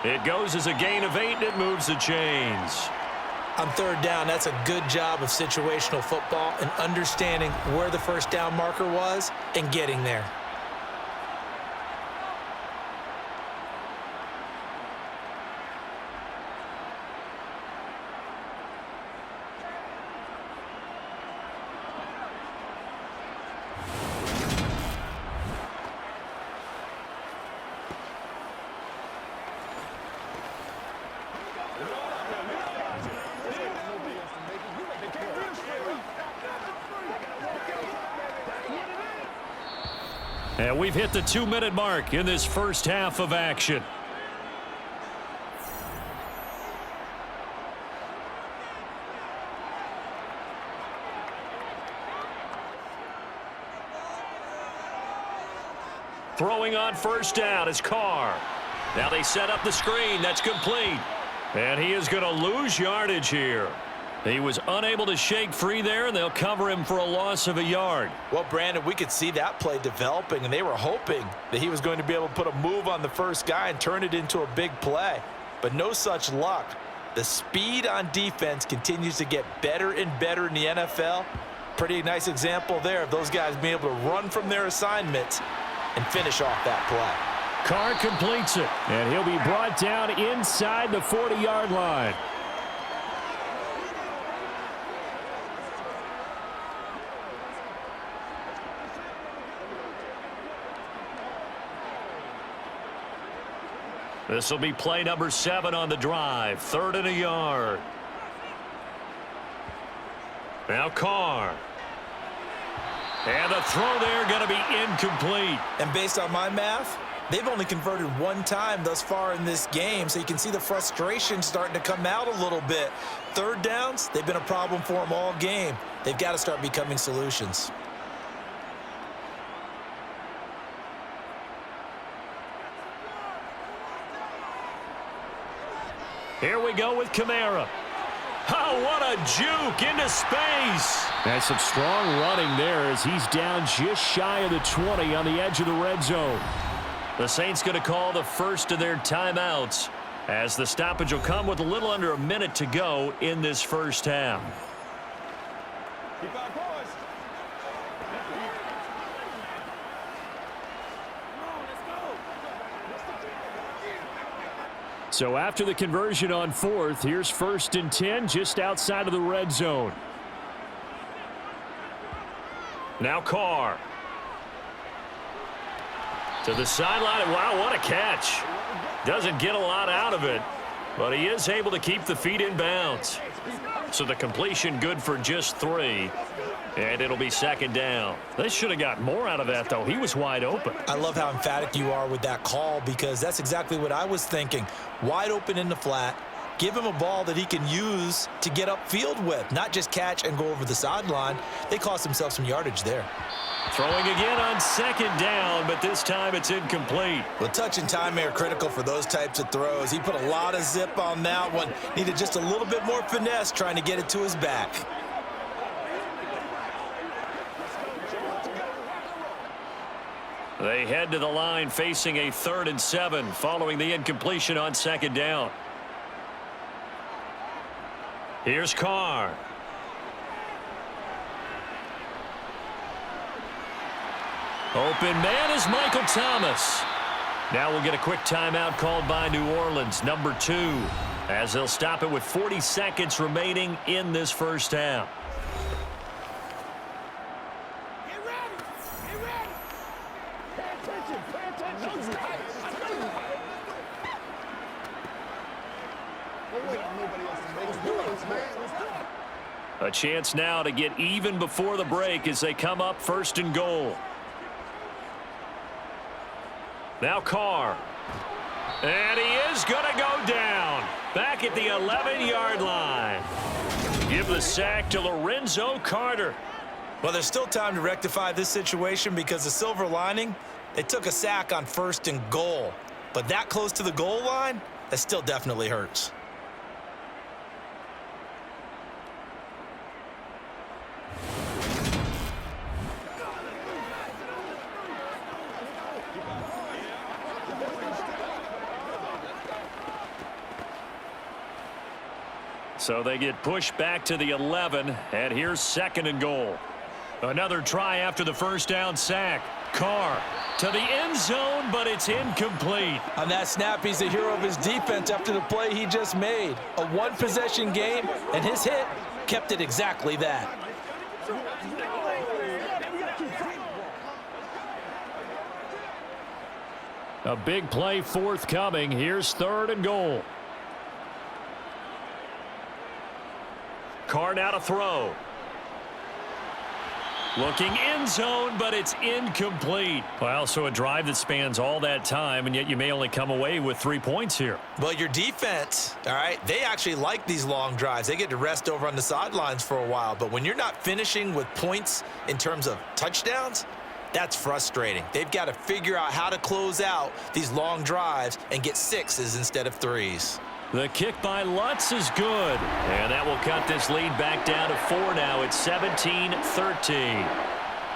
It goes as a gain of 8, and it moves the chains. On 3rd down, that's a good job of situational football and understanding where the first down marker was and getting there. And we've hit the 2-minute mark in this first half of action. Throwing on first down is Carr. Now they set up the screen. That's complete. And he is going to lose yardage here. He was unable to shake free there, and they'll cover him for a loss of a yard. Well, Brandon, we could see that play developing, and they were hoping that he was going to be able to put a move on the first guy and turn it into a big play. But no such luck. The speed on defense continues to get better and better in the NFL. Pretty nice example there of those guys being able to run from their assignments and finish off that play. Carr completes it, and he'll be brought down inside the 40-yard line. This will be play number 7 on the drive. 3rd and a yard. Now Carr. And the throw there going to be incomplete. And based on my math, they've only converted one time thus far in this game, so you can see the frustration starting to come out a little bit. 3rd downs, they've been a problem for them all game. They've got to start becoming solutions. Here we go with Kamara. Oh, what a juke into space. That's some strong running there as he's down just shy of the 20 on the edge of the red zone. The Saints going to call the first of their timeouts as the stoppage will come with a little under a minute to go in this first half. Keep our course. So after the conversion on 4th, here's 1st and 10 just outside of the red zone. Now Carr. To the sideline. Wow, what a catch. Doesn't get a lot out of it, but he is able to keep the feet in bounds. So the completion good for just 3. And it'll be 2nd down. They should have got more out of that, though. He was wide open. I love how emphatic you are with that call because that's exactly what I was thinking. Wide open in the flat. Give him a ball that he can use to get upfield with, not just catch and go over the sideline. They cost themselves some yardage there. Throwing again on 2nd down, but this time it's incomplete. Well, touch and timing are critical for those types of throws. He put a lot of zip on that one. Needed just a little bit more finesse trying to get it to his back. They head to the line facing a 3rd and 7 following the incompletion on 2nd down. Here's Carr. Open man is Michael Thomas. Now we'll get a quick timeout called by New Orleans, number 2, as they'll stop it with 40 seconds remaining in this first half. A chance now to get even before the break as they come up 1st and goal. Now Carr. And he is going to go down. Back at the 11-yard line. Give the sack to Lorenzo Carter. Well, there's still time to rectify this situation because the silver lining, they took a sack on 1st and goal. But that close to the goal line, that still definitely hurts. So they get pushed back to the 11, and here's 2nd and goal. Another try after the first down sack. Carr to the end zone, but it's incomplete. On that snap, he's the hero of his defense after the play he just made. A one-possession game, and his hit kept it exactly that. A big play forthcoming. Here's 3rd and goal. Carr now to throw. Looking end zone, but it's incomplete. Well, so a drive that spans all that time, and yet you may only come away with 3 points here. Well, your defense, all right, they actually like these long drives. They get to rest over on the sidelines for a while. But when you're not finishing with points in terms of touchdowns, that's frustrating. They've got to figure out how to close out these long drives and get 6s instead of 3s. The kick by Lutz is good. And that will cut this lead back down to 4 now. It's 17-13.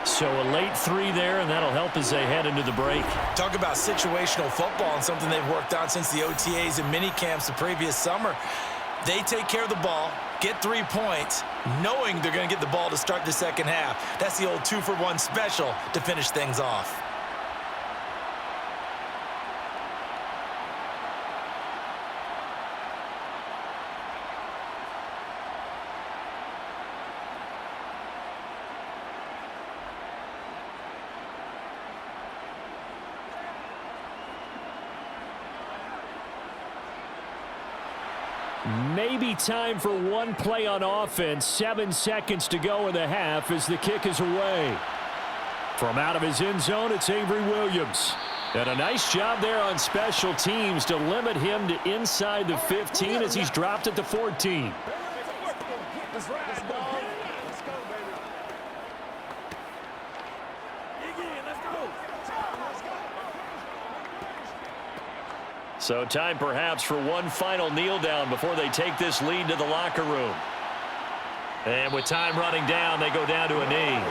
So a late 3 there, and that'll help as they head into the break. Talk about situational football and something they've worked on since the OTAs and mini camps the previous summer. They take care of the ball, get 3 points, knowing they're going to get the ball to start the second half. That's the old 2-for-1 special to finish things off. Maybe time for one play on offense. 7 seconds to go in the half as the kick is away. From out of his end zone, it's Avery Williams. And a nice job there on special teams to limit him to inside the 15 as he's dropped at the 14. Let's ride, dog. Let's go, baby. Let's go. So time perhaps for one final kneel down before they take this lead to the locker room. And with time running down, they go down to a knee.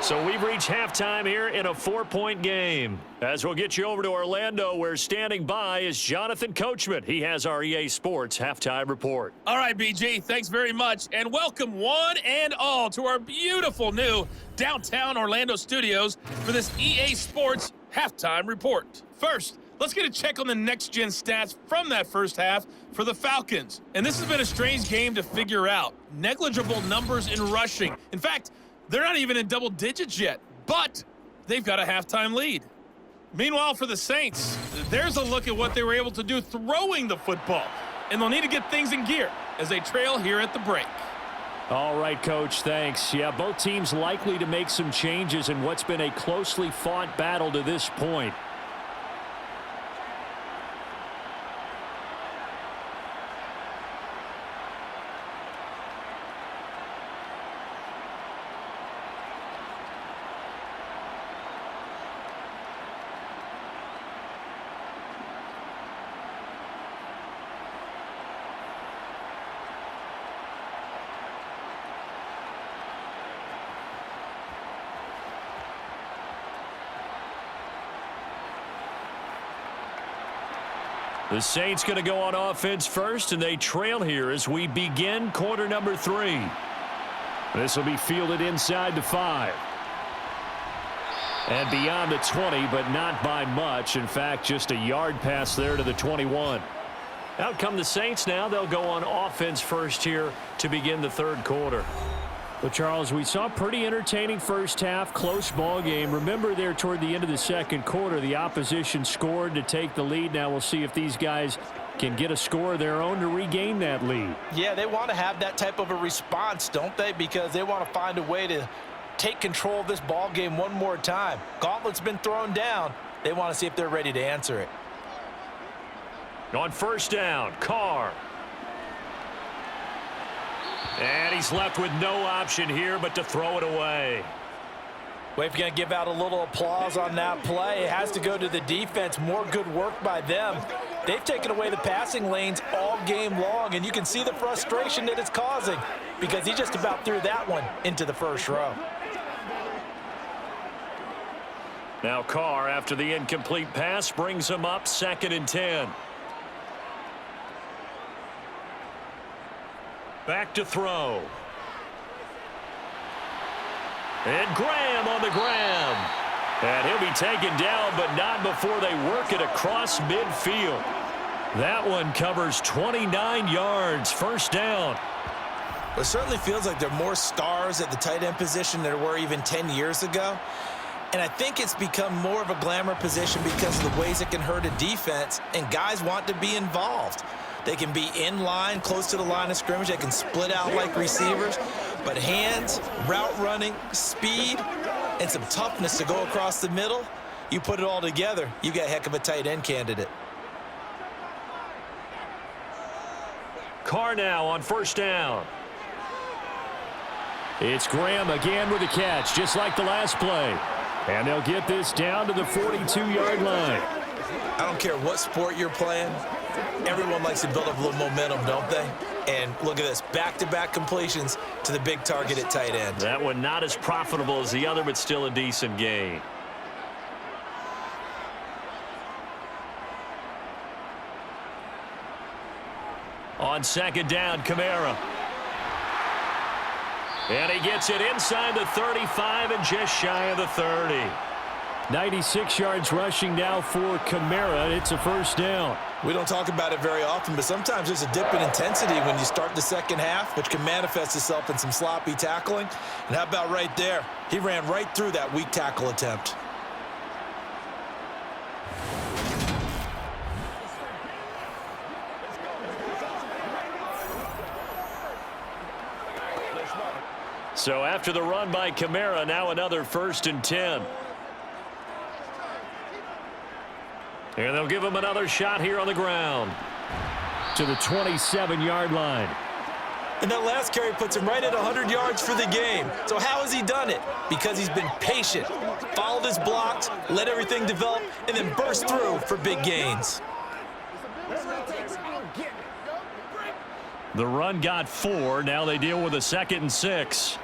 So we've reached halftime here in a 4-point game. As we'll get you over to Orlando, where standing by is Jonathan Coachman. He has our EA Sports halftime report. All right, BG, thanks very much. And welcome one and all to our beautiful new downtown Orlando studios for this EA Sports halftime report. First, let's get a check on the next-gen stats from that first half for the Falcons. And this has been a strange game to figure out. Negligible numbers in rushing. In fact, they're not even in double digits yet, but they've got a halftime lead. Meanwhile, for the Saints, there's a look at what they were able to do throwing the football. And they'll need to get things in gear as they trail here at the break. All right, Coach, thanks. Yeah, both teams likely to make some changes in what's been a closely fought battle to this point. The Saints going to go on offense first, and they trail here as we begin quarter number 3. This will be fielded inside the 5. And beyond the 20, but not by much. In fact, just a yard pass there to the 21. Out come the Saints now. They'll go on offense first here to begin the third quarter. Well, Charles, we saw a pretty entertaining first half, close ball game. Remember there toward the end of the second quarter, the opposition scored to take the lead. Now we'll see if these guys can get a score of their own to regain that lead. Yeah, they want to have that type of a response, don't they? Because they want to find a way to take control of this ball game one more time. Gauntlet's been thrown down. They want to see if they're ready to answer it. On first down, Carr. And he's left with no option here but to throw it away. Well, if you're going to give out a little applause on that play, it has to go to the defense. More good work by them. They've taken away the passing lanes all game long, and you can see the frustration that it's causing because he just about threw that one into the first row. Now Carr, after the incomplete pass, brings him up 2nd and 10. Back to throw. And Graham on the ground. And he'll be taken down, but not before they work it across midfield. That one covers 29 yards. First down. It certainly feels like there are more stars at the tight end position than there were even 10 years ago. And I think it's become more of a glamour position because of the ways it can hurt a defense, and guys want to be involved. They can be in line, close to the line of scrimmage. They can split out like receivers. But hands, route running, speed, and some toughness to go across the middle, you put it all together, you got a heck of a tight end candidate. Carr now on first down. It's Graham again with a catch, just like the last play. And they'll get this down to the 42-yard line. I don't care what sport you're playing. everyone likes to build up a little momentum, don't they? And look at this, back-to-back completions to the big target at tight end. That one not as profitable as the other, but still a decent gain. On second down, Kamara. And he gets it inside the 35 and just shy of the 30. 96 yards rushing now for Kamara. It's a first down. We don't talk about it very often, but sometimes there's a dip in intensity when you start the second half, which can manifest itself in some sloppy tackling. And how about right there? He ran right through that weak tackle attempt. So after the run by Kamara, now another 1st and 10. And they'll give him another shot here on the ground. To the 27-yard line. And that last carry puts him right at 100 yards for the game. So how has he done it? Because he's been patient, followed his blocks, let everything develop, and then burst through for big gains. The run got 4. Now they deal with a 2nd and 6.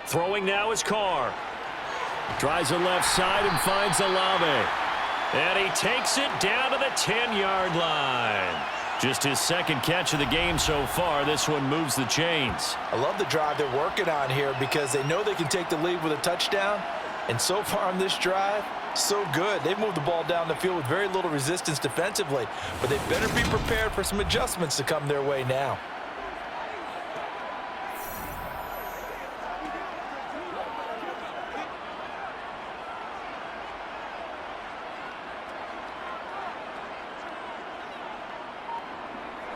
Throwing now is Carr. Tries the left side and finds Olave. And he takes it down to the 10-yard line. Just his 2nd catch of the game so far. This one moves the chains. I love the drive they're working on here because they know they can take the lead with a touchdown. And so far on this drive, so good. They've moved the ball down the field with very little resistance defensively. But they better be prepared for some adjustments to come their way now.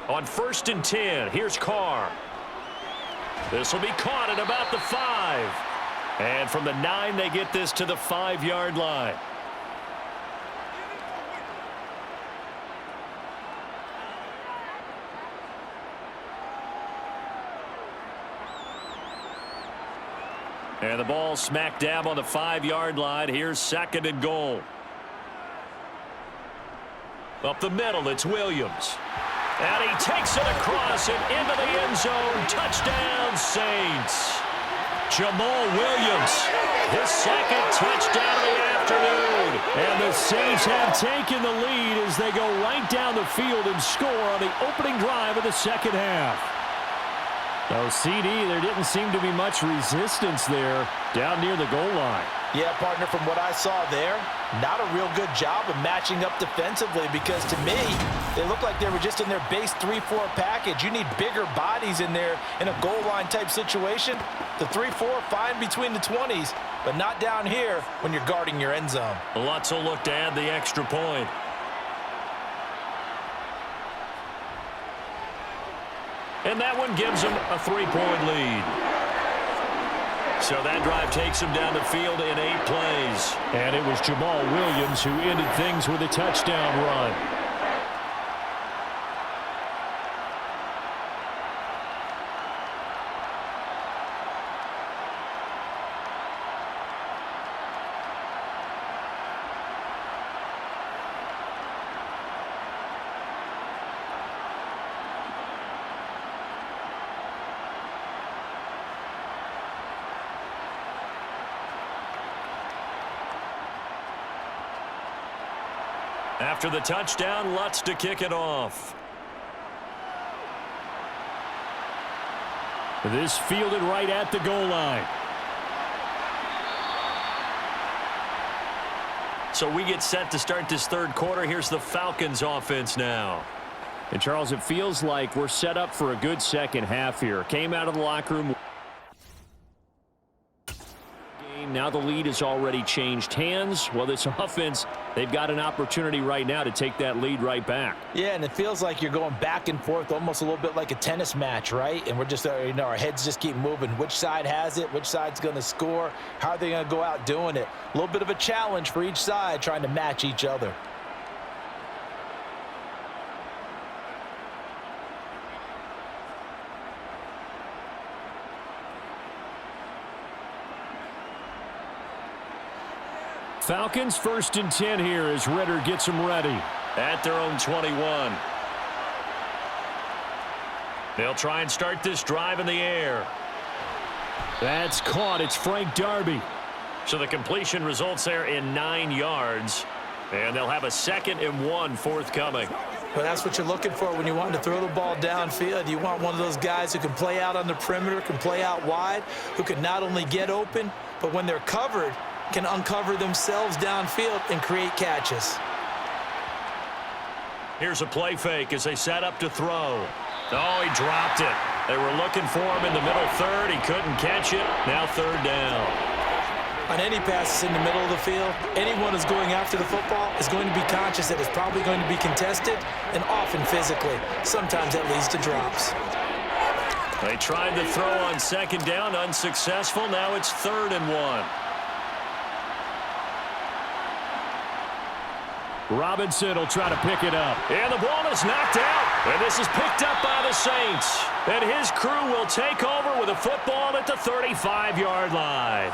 On 1st and 10, here's Carr. This will be caught at about the 5. And from the 9, they get this to the 5-yard line. And the ball smack dab on the 5-yard line. Here's 2nd and goal. Up the middle, it's Williams. And he takes it across and into the end zone. Touchdown, Saints. Jamal Williams, his 2nd touchdown of the afternoon. And the Saints have taken the lead as they go right down the field and score on the opening drive of the 2nd half. Oh, CD, there didn't seem to be much resistance there down near the goal line. Yeah, partner, from what I saw there, not a real good job of matching up defensively because to me, they look like they were just in their base 3-4 package. You need bigger bodies in there in a goal line type situation. The 3-4, fine between the 20s, but not down here when you're guarding your end zone. Lots of look to add the extra point. And that one gives them a 3-point lead. So that drive takes him down the field in 8 plays. And it was Jamal Williams who ended things with a touchdown run. After the touchdown, Lutz to kick it off. This fielded right at the goal line. So we get set to start this 3rd quarter. Here's the Falcons offense now. And Charles, it feels like we're set up for a good 2nd half here. Came out of the locker room. Now the lead has already changed hands. Well, this offense, they've got an opportunity right now to take that lead right back. Yeah, and it feels like you're going back and forth almost a little bit like a tennis match, right? And we're just, our heads just keep moving. Which side has it? Which side's going to score? How are they going to go out doing it? A little bit of a challenge for each side trying to match each other. Falcons 1st and 10 here as Ritter gets them ready. At their own 21. They'll try and start this drive in the air. That's caught. It's Frank Darby. So the completion results there in 9 yards. And they'll have a 2nd and 1 forthcoming. But that's what you're looking for when you want to throw the ball downfield. You want one of those guys who can play out on the perimeter, can play out wide, who can not only get open, but when they're covered, can uncover themselves downfield and create catches. Here's a play fake as they set up to throw. Oh, he dropped it. They were looking for him in the middle third. He couldn't catch it. Now 3rd down. On any passes in the middle of the field, anyone who's going after the football is going to be conscious that it's probably going to be contested and often physically. Sometimes that leads to drops. They tried to throw on 2nd down, unsuccessful. Now it's 3rd and 1. Robinson will try to pick it up. And the ball is knocked out. And this is picked up by the Saints. And his crew will take over with a football at the 35-yard line.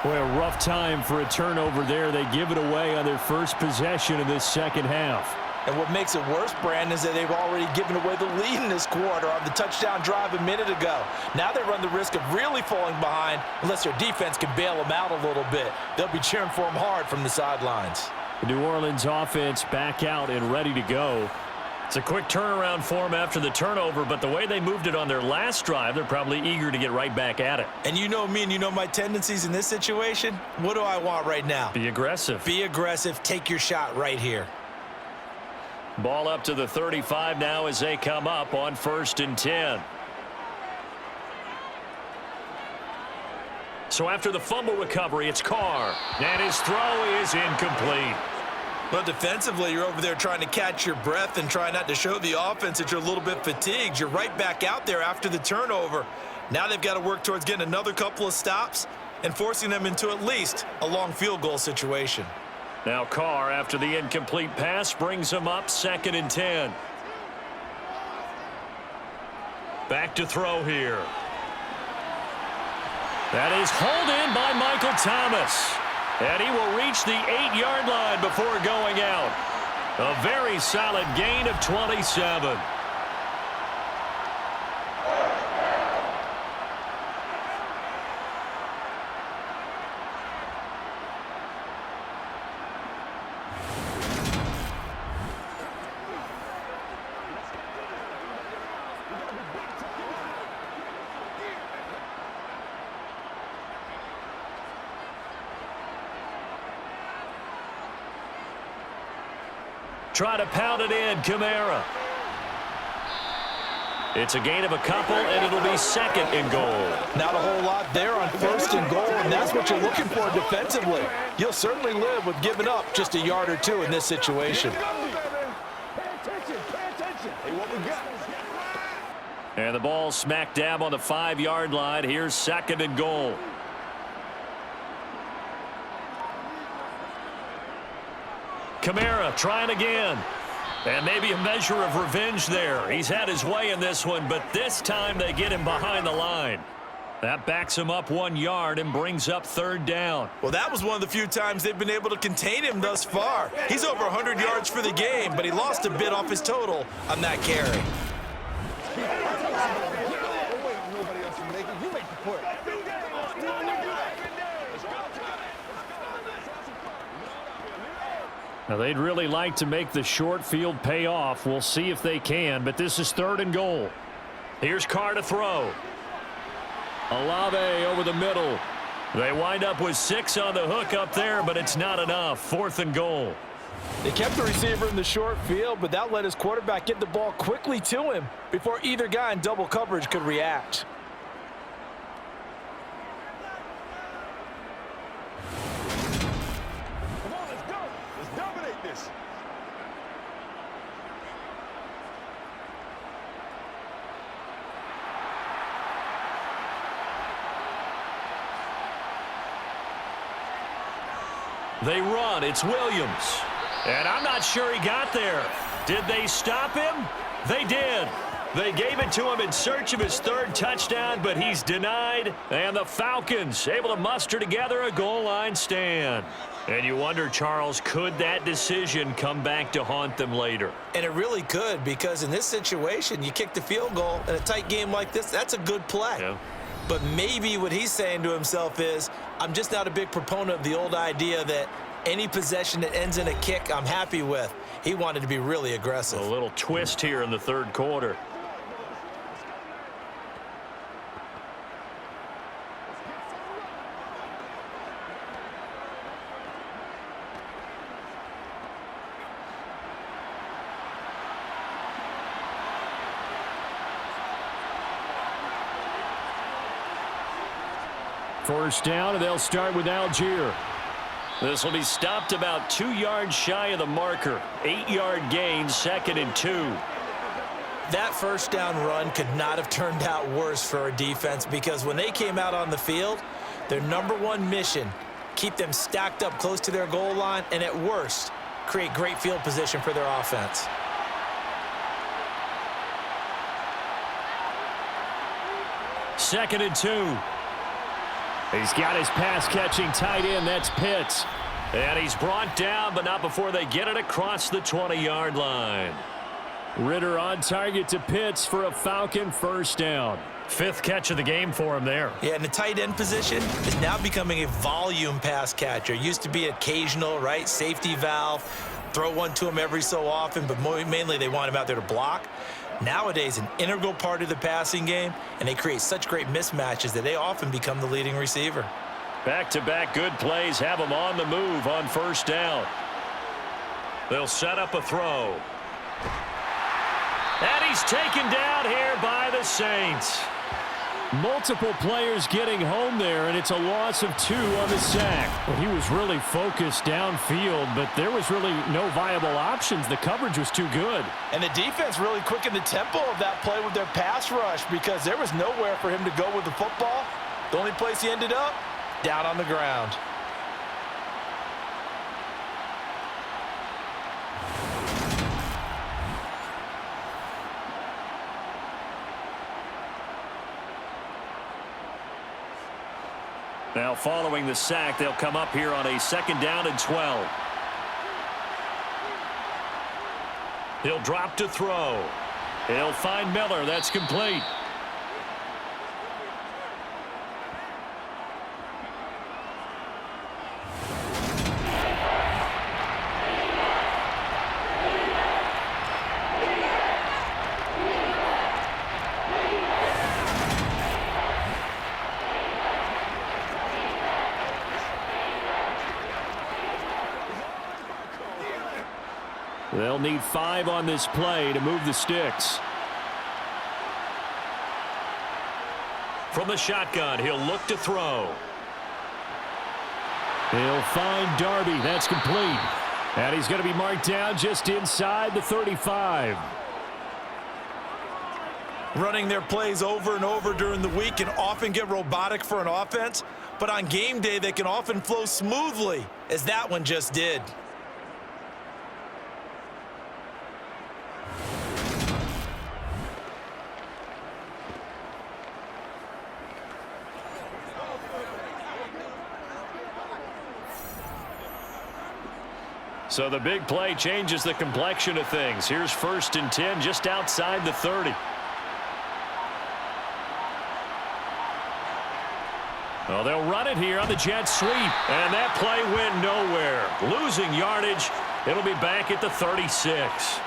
Boy, a rough time for a turnover there. They give it away on their first possession of this second half. And what makes it worse, Brandon, is that they've already given away the lead in this quarter on the touchdown drive a minute ago. Now they run the risk of really falling behind unless their defense can bail them out a little bit. They'll be cheering for them hard from the sidelines. The New Orleans offense back out and ready to go. It's a quick turnaround for them after the turnover, but the way they moved it on their last drive, they're probably eager to get right back at it. And you know me and you know my tendencies in this situation. What do I want right now? Be aggressive. Be aggressive. Take your shot right here. Ball up to the 35 now as they come up on 1st and 10. So after the fumble recovery, it's Carr. And his throw is incomplete. But defensively, you're over there trying to catch your breath and try not to show the offense that you're a little bit fatigued. You're right back out there after the turnover. Now they've got to work towards getting another couple of stops and forcing them into at least a long field goal situation. Now Carr, after the incomplete pass, brings him up 2nd and 10. Back to throw here. That is hauled in by Michael Thomas. And he will reach the 8-yard line before going out. A very solid gain of 27. Try to pound it in, Kamara. It's a gain of a couple, and it'll be 2nd and goal. Not a whole lot there on 1st and goal, and that's what you're looking for defensively. You'll certainly live with giving up just a yard or two in this situation. And the ball smack dab on the 5-yard line. Here's 2nd and goal. Kamara trying again. And maybe a measure of revenge there. He's had his way in this one, but this time they get him behind the line. That backs him up 1 yard and brings up 3rd down. Well, that was one of the few times they've been able to contain him thus far. He's over 100 yards for the game, but he lost a bit off his total on that carry. Now, they'd really like to make the short field pay off. We'll see if they can, but this is 3rd and goal. Here's Carr to throw. Olave over the middle. They wind up with 6 on the hook up there, but it's not enough. 4th and goal. They kept the receiver in the short field, but that let his quarterback get the ball quickly to him before either guy in double coverage could react. Come on, let's go. Let's dominate this. They run. It's Williams. And I'm not sure he got there. Did they stop him? They did. They gave it to him in search of his third touchdown, but he's denied. And the Falcons able to muster together a goal line stand. And you wonder, Charles, could that decision come back to haunt them later? And it really could, because in this situation, you kick the field goal in a tight game like this, that's a good play. Yeah. But maybe what he's saying to himself is, I'm just not a big proponent of the old idea that any possession that ends in a kick I'm happy with. He wanted to be really aggressive. A little twist here in the third quarter. First down, and they'll start with Algier. This will be stopped about 2 yards shy of the marker. 8-yard gain, 2nd and 2. That first down run could not have turned out worse for our defense, because when they came out on the field, their number one mission, keep them stacked up close to their goal line, and at worst, create great field position for their offense. Second and 2. He's got his pass-catching tight end. That's Pitts. And he's brought down, but not before they get it across the 20-yard line. Ritter on target to Pitts for a Falcon first down. 5th catch of the game for him there. Yeah, and the tight end position is now becoming a volume pass catcher. Used to be occasional, right? Safety valve, throw one to him every so often, but mainly they want him out there to block. Nowadays, an integral part of the passing game, and they create such great mismatches that they often become the leading receiver. Back-to-back good plays have him on the move on first down. They'll set up a throw. And he's taken down here by the Saints. Multiple players getting home there, and it's a loss of 2 on the sack. Well, he was really focused downfield, but there was really no viable options. The coverage was too good. And the defense really quickened the tempo of that play with their pass rush, because there was nowhere for him to go with the football. The only place he ended up, down on the ground. Now following the sack, they'll come up here on a 2nd down and 12. He'll drop to throw. He'll find Miller. That's complete. They'll need 5 on this play to move the sticks. From the shotgun, he'll look to throw. He'll find Darby. That's complete. And he's going to be marked down just inside the 35. Running their plays over and over during the week can often get robotic for an offense, but on game day they can often flow smoothly, as that one just did. So the big play changes the complexion of things. Here's 1st and 10 just outside the 30. Well, they'll run it here on the jet sweep. And that play went nowhere. Losing yardage. It'll be back at the 36.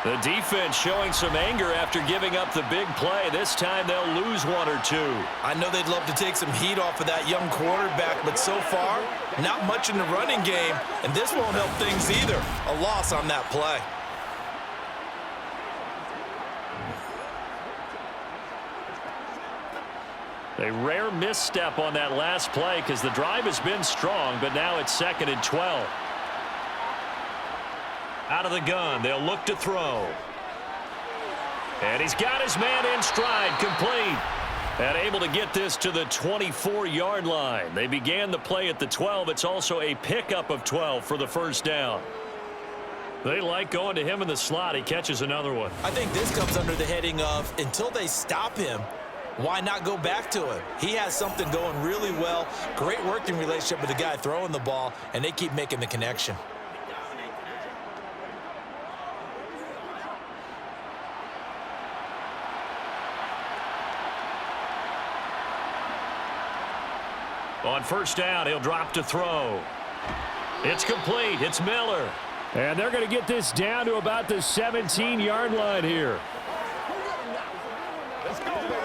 The defense showing some anger after giving up the big play. This time they'll lose 1 or 2. I know they'd love to take some heat off of that young quarterback, but so far, not much in the running game, and this won't help things either. A loss on that play. A rare misstep on that last play because the drive has been strong, but now it's 2nd and 12. Out of the gun, they'll look to throw. And he's got his man in stride, complete. And able to get this to the 24-yard line. They began the play at the 12. It's also a pickup of 12 for the first down. They like going to him in the slot. He catches another one. I think this comes under the heading of until they stop him, why not go back to him? He has something going really well. Great working relationship with the guy throwing the ball, and they keep making the connection. On first down, he'll drop to throw. It's complete. It's Miller. And they're going to get this down to about the 17-yard line here. Let's go, baby.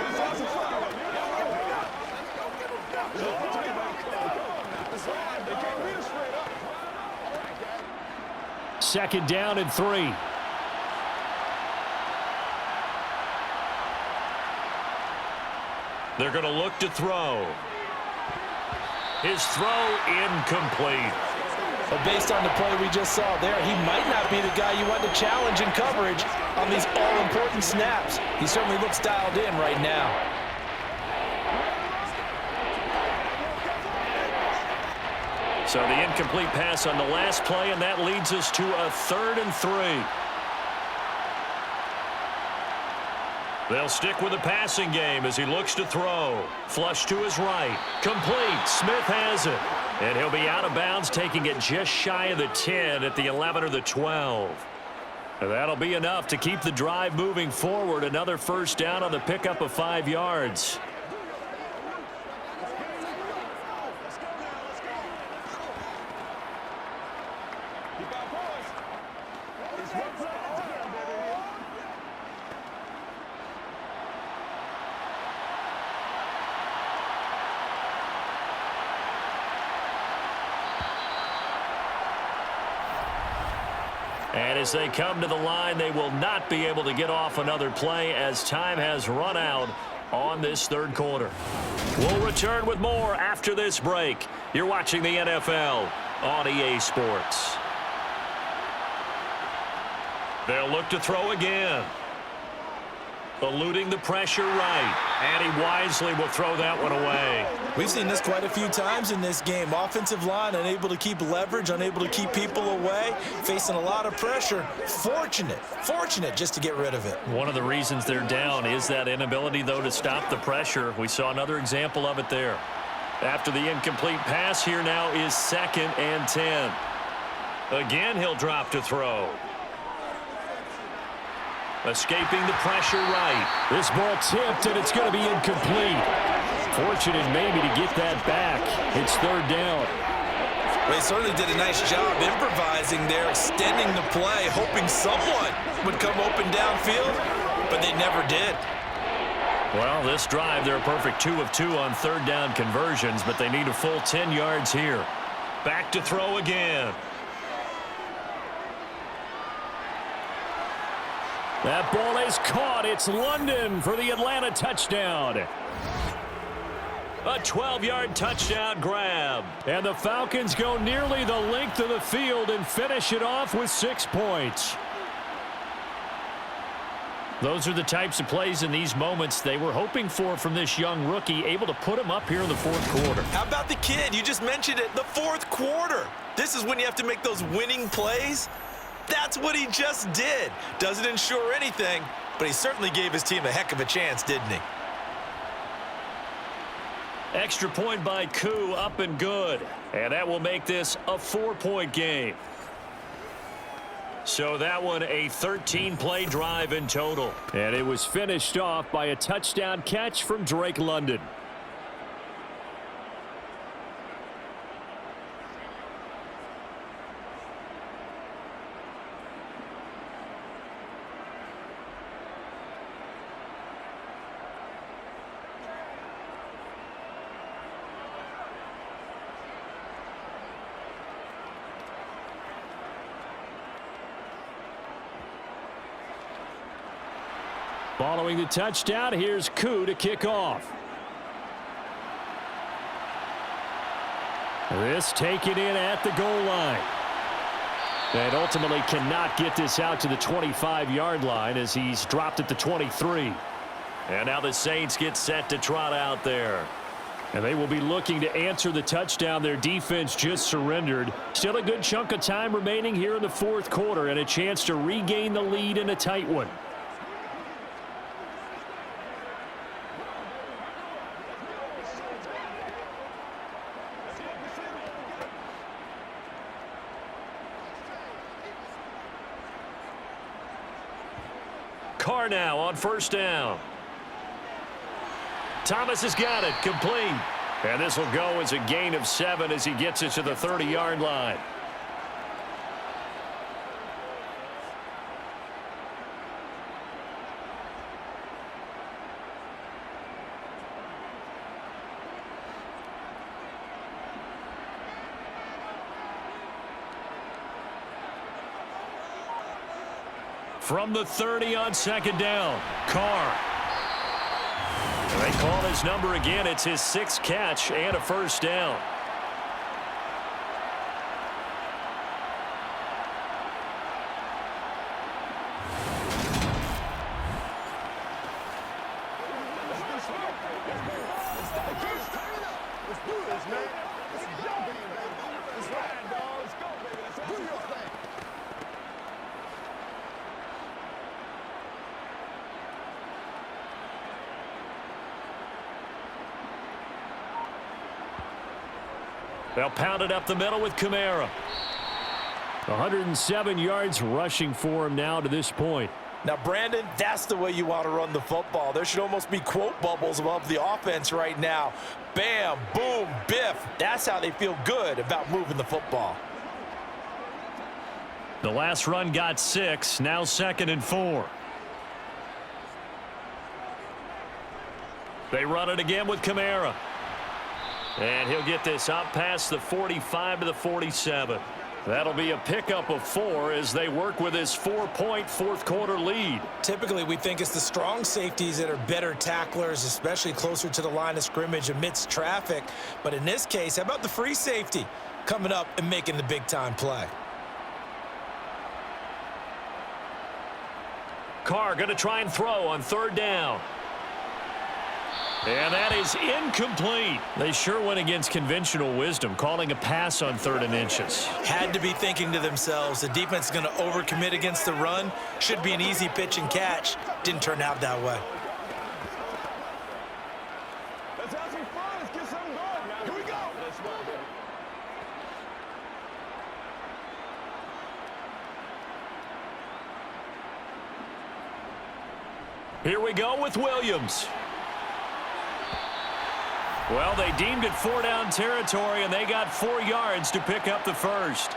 Second down and 3. They're going to look to throw. His throw incomplete. But based on the play we just saw there, he might not be the guy you want to challenge in coverage on these all-important snaps. He certainly looks dialed in right now. So the incomplete pass on the last play, and that leads us to a 3rd and 3. They'll stick with the passing game as he looks to throw. Flush to his right. Complete. Smith has it. And he'll be out of bounds, taking it just shy of the 10 at the 11 or the 12. And that'll be enough to keep the drive moving forward. Another first down on the pickup of 5 yards. And as they come to the line, they will not be able to get off another play as time has run out on this 3rd quarter. We'll return with more after this break. You're watching the NFL on EA Sports. They'll look to throw again. Eluding the pressure right. And he wisely will throw that one away. We've seen this quite a few times in this game. Offensive line unable to keep leverage, unable to keep people away, facing a lot of pressure. Fortunate just to get rid of it. One of the reasons they're down is that inability, though, to stop the pressure. We saw another example of it there. After the incomplete pass, here now is 2nd and 10. Again, he'll drop to throw. Escaping the pressure right. This ball tipped, and it's going to be incomplete. Fortunate maybe to get that back. It's 3rd down. They certainly did a nice job improvising there, extending the play, hoping someone would come open downfield, but they never did. Well, this drive, they're a perfect 2 of 2 on 3rd down conversions, but they need a full 10 yards here. Back to throw again. That ball is caught. It's London for the Atlanta touchdown. A 12-yard touchdown grab. And the Falcons go nearly the length of the field and finish it off with 6 points. Those are the types of plays in these moments they were hoping for from this young rookie, able to put him up here in the 4th quarter. How about the kid? You just mentioned it, the 4th quarter. This is when you have to make those winning plays. That's what he just did. Doesn't ensure anything, but he certainly gave his team a heck of a chance, didn't he? Extra point by Koo, up and good. And that will make this a 4-point game. So that one a 13-play drive in total. And it was finished off by a touchdown catch from Drake London. Following the touchdown, here's Koo to kick off. This taken in at the goal line. And ultimately cannot get this out to the 25-yard line as he's dropped at the 23. And now the Saints get set to trot out there. And they will be looking to answer the touchdown their defense just surrendered. Still a good chunk of time remaining here in the fourth quarter and a chance to regain the lead in a tight one. Carr now on first down. Thomas has got it, complete. And this will go as a gain of 7 as he gets it to the 30-yard line. From the 30 on second down, Carr. And they call his number again. It's his 6th catch and a first down. They'll pound it up the middle with Kamara. 107 yards rushing for him now to this point. Now, Brandon, that's the way you want to run the football. There should almost be quote bubbles above the offense right now. Bam, boom, biff. That's how they feel good about moving the football. The last run got 6, now 2nd and 4. They run it again with Kamara. And he'll get this out past the 45 to the 47. That'll be a pickup of 4 as they work with his 4-point fourth quarter lead. Typically, we think it's the strong safeties that are better tacklers, especially closer to the line of scrimmage amidst traffic. But in this case, how about the free safety coming up and making the big-time play? Carr going to try and throw on third down. And that is incomplete. They sure went against conventional wisdom, calling a pass on 3rd and inches. Had to be thinking to themselves, the defense is going to overcommit against the run. Should be an easy pitch and catch. Didn't turn out that way. Let's have some fun. Let's get something going now. Here we go. Let's go. Here we go with Williams. Well, they deemed it 4-down territory, and they got 4 yards to pick up the first.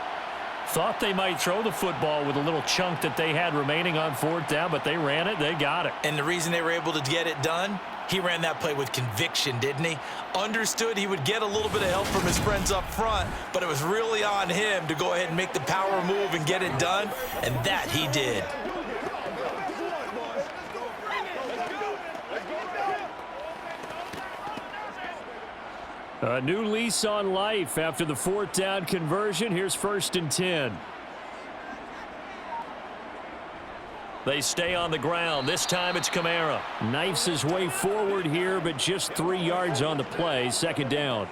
Thought they might throw the football with a little chunk that they had remaining on 4th down, but they ran it, they got it. And the reason they were able to get it done, he ran that play with conviction, didn't he? Understood he would get a little bit of help from his friends up front, but it was really on him to go ahead and make the power move and get it done, and that he did. A new lease on life after the 4th down conversion. Here's 1st and 10. They stay on the ground. This time it's Kamara. Knifes his way forward here, but just 3 yards on the play. 2nd down.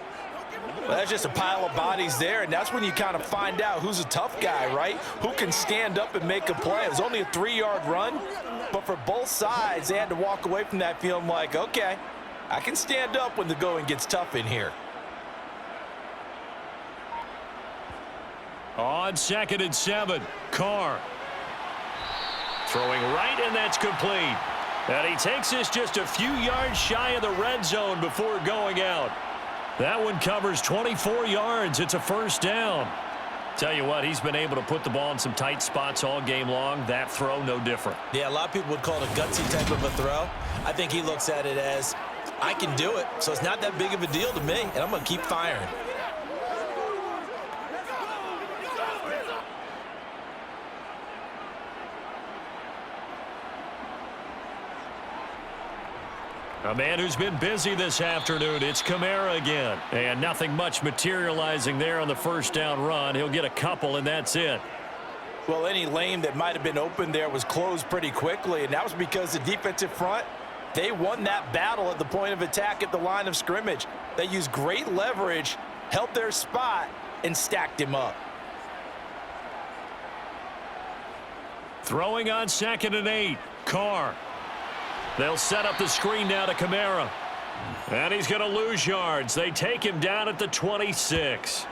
Well, that's just a pile of bodies there, and that's when you kind of find out who's a tough guy, right? Who can stand up and make a play. It was only a 3-yard run, but for both sides, they had to walk away from that feeling like, okay, I can stand up when the going gets tough in here. On 2nd and 7, Carr. Throwing right, and that's complete. And he takes this just a few yards shy of the red zone before going out. That one covers 24 yards. It's a 1st down. Tell you what, he's been able to put the ball in some tight spots all game long. That throw, no different. Yeah, a lot of people would call it a gutsy type of a throw. I think he looks at it as, I can do it, so it's not that big of a deal to me, and I'm going to keep firing. A man who's been busy this afternoon, it's Kamara again. And nothing much materializing there on the 1st down run. He'll get a couple, and that's it. Well, any lane that might have been open there was closed pretty quickly, and that was because the defensive front They won that battle at the point of attack at the line of scrimmage. They used great leverage, held their spot, and stacked him up. Throwing on 2nd and 8. Carr. They'll set up the screen now to Kamara. And he's going to lose yards. They take him down at the 26.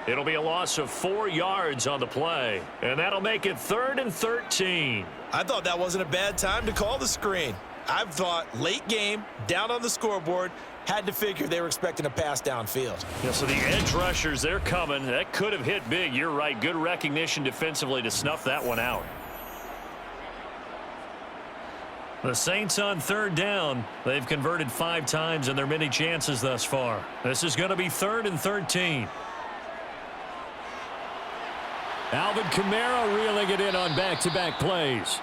It'll be a loss of 4 yards on the play. And that'll make it 3rd and 13. I thought that wasn't a bad time to call the screen. I thought late game, down on the scoreboard, had to figure they were expecting a pass downfield. Yeah, so the edge rushers, they're coming. That could have hit big. You're right. Good recognition defensively to snuff that one out. The Saints on 3rd down. They've converted 5 times in their many chances thus far. This is going to be 3rd and 13. Alvin Kamara reeling it in on back-to-back plays.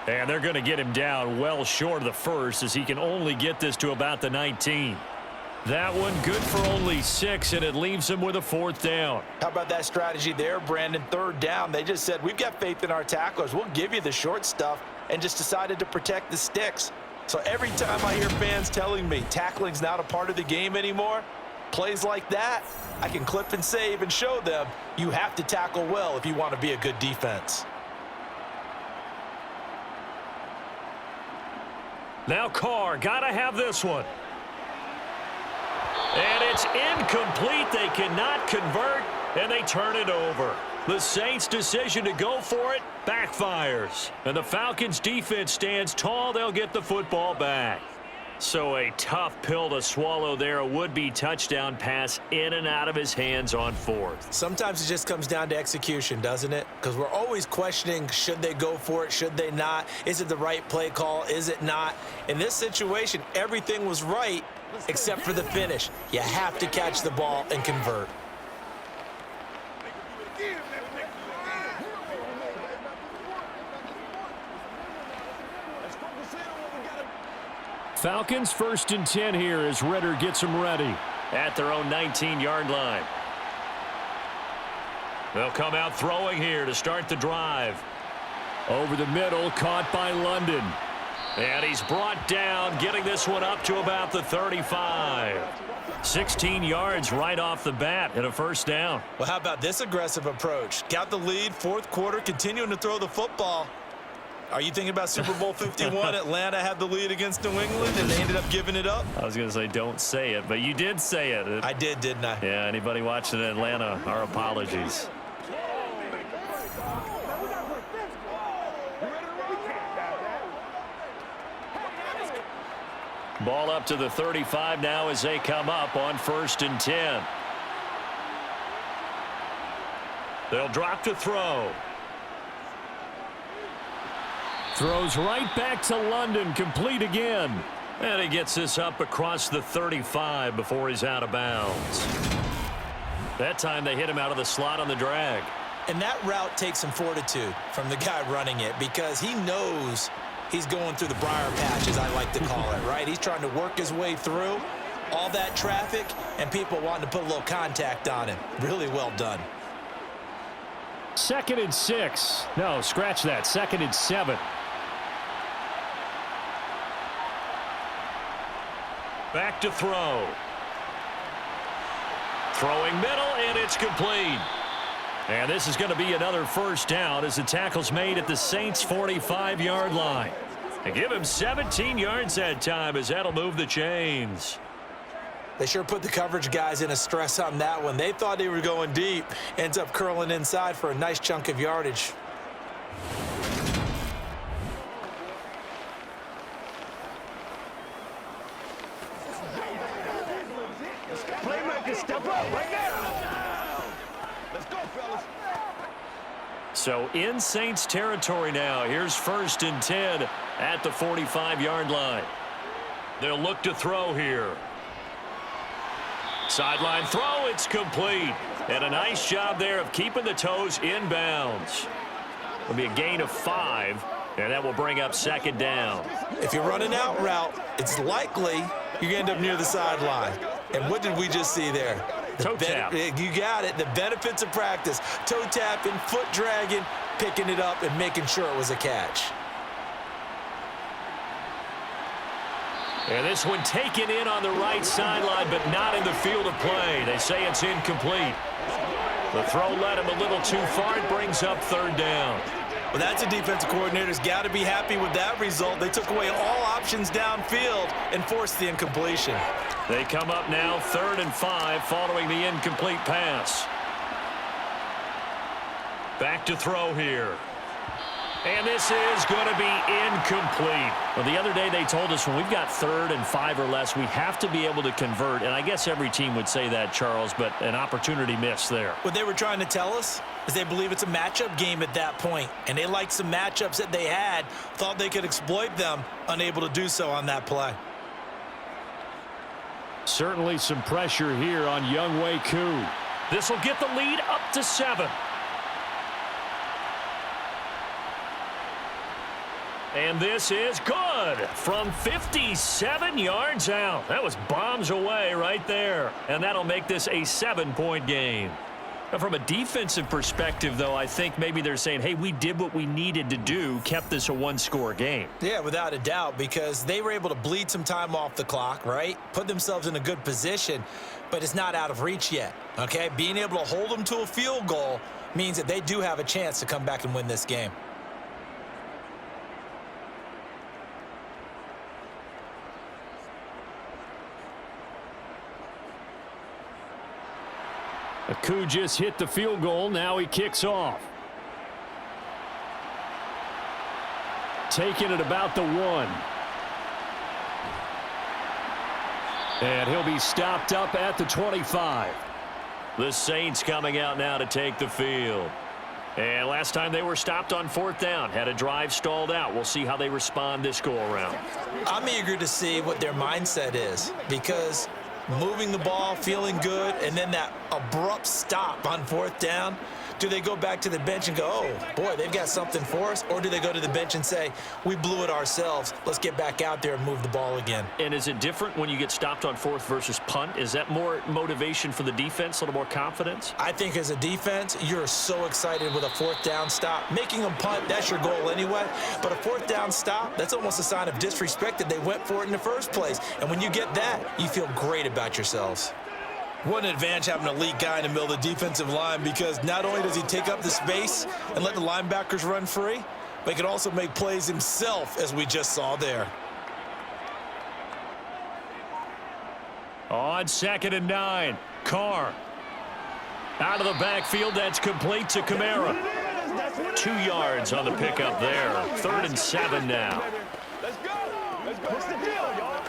And they're going to get him down well short of the first as he can only get this to about the 19. That one good for only 6, and it leaves him with a 4th down. How about that strategy there, Brandon? 3rd down. They just said, we've got faith in our tacklers. We'll give you the short stuff, and just decided to protect the sticks. So every time I hear fans telling me tackling's not a part of the game anymore, plays like that, I can clip and save and show them you have to tackle well if you want to be a good defense. Now Carr, got to have this one. And it's incomplete. They cannot convert, and they turn it over. The Saints' decision to go for it backfires. And the Falcons' defense stands tall. They'll get the football back. So a tough pill to swallow there. A would-be touchdown pass in and out of his hands on 4th. Sometimes it just comes down to execution, doesn't it? Because we're always questioning, should they go for it, should they not? Is it the right play call, is it not? In this situation, everything was right except for the finish. You have to catch the ball and convert. Falcons 1st and 10 here as Ritter gets them ready at their own 19-yard line. They'll come out throwing here to start the drive. Over the middle, caught by London. And he's brought down, getting this one up to about the 35. 16 yards right off the bat and a 1st down. Well, how about this aggressive approach? Got the lead, 4th quarter, continuing to throw the football. Are you thinking about Super Bowl 51? Atlanta had the lead against New England, and they ended up giving it up? I was going to say don't say it, but you did say it. I did, didn't I? Yeah, anybody watching Atlanta, our apologies. Ball up to the 35 now as they come up on 1st and 10. They'll drop to throw. Throws right back to London, complete again. And he gets this up across the 35 before he's out of bounds. That time they hit him out of the slot on the drag. And that route takes some fortitude from the guy running it because he knows he's going through the briar patch, as I like to call it, right? He's trying to work his way through all that traffic and people wanting to put a little contact on him. Really well done. 2nd and 6. No, scratch that. 2nd and 7. Back to throw. Throwing middle, and it's complete. And this is going to be another 1st down as the tackle's made at the Saints' 45-yard line. And give him 17 yards that time as that'll move the chains. They sure put the coverage guys in a stress on that one. They thought they were going deep. Ends up curling inside for a nice chunk of yardage. Playmaker, step up right now. Let's go, fellas. So in Saints territory now. Here's 1st and 10 at the 45-yard line. They'll look to throw here. Sideline throw, it's complete. And a nice job there of keeping the toes inbounds. It'll be a gain of 5, and that will bring up 2nd down. If you're running out route, it's likely you're going to end up near the sideline. And what did we just see there? Toe tap. You got it. The benefits of practice. Toe tapping, foot dragging, picking it up, and making sure it was a catch. And this one taken in on the right sideline, but not in the field of play. They say it's incomplete. The throw led him a little too far. It brings up 3rd down. Well, that's a defensive coordinator's got to be happy with that result. They took away all options downfield and forced the incompletion. They come up now 3rd and 5 following the incomplete pass. Back to throw here. And this is going to be incomplete. Well, the other day they told us when we've got 3rd and 5 or less, we have to be able to convert. And I guess every team would say that, Charles, but an opportunity missed there. What they were trying to tell us is they believe it's a matchup game at that point. And they liked some matchups that they had, thought they could exploit them, unable to do so on that play. Certainly some pressure here on Younghoe Koo. This will get the lead up to 7. And this is good from 57 yards out. That was bombs away right there. And that'll make this a 7-point game. Now, from a defensive perspective, though, I think maybe they're saying, hey, we did what we needed to do, kept this a 1-score game. Yeah, without a doubt, because they were able to bleed some time off the clock, right? Put themselves in a good position, but it's not out of reach yet, okay? Being able to hold them to a field goal means that they do have a chance to come back and win this game. Koo just hit the field goal. Now he kicks off. Taking it about the 1. And he'll be stopped up at the 25. The Saints coming out now to take the field. And last time they were stopped on 4th down. Had a drive stalled out. We'll see how they respond this go-around. I'm eager to see what their mindset is, because moving the ball, feeling good, and then that abrupt stop on 4th down, do they go back to the bench and go, oh, boy, they've got something for us? Or do they go to the bench and say, we blew it ourselves, let's get back out there and move the ball again? And is it different when you get stopped on 4th versus punt? Is that more motivation for the defense, a little more confidence? I think as a defense, you're so excited with a 4th down stop. Making them punt, that's your goal anyway. But a 4th down stop, that's almost a sign of disrespect that they went for it in the first place. And when you get that, you feel great about yourselves. What an advantage having an elite guy in the middle of the defensive line, because not only does he take up the space and let the linebackers run free, but he can also make plays himself, as we just saw there. On 2nd and 9, Carr. Out of the backfield, that's complete to Kamara. 2 yards on the pickup there. 3rd and 7 now. Let's go. Let's go. What's the deal, y'all?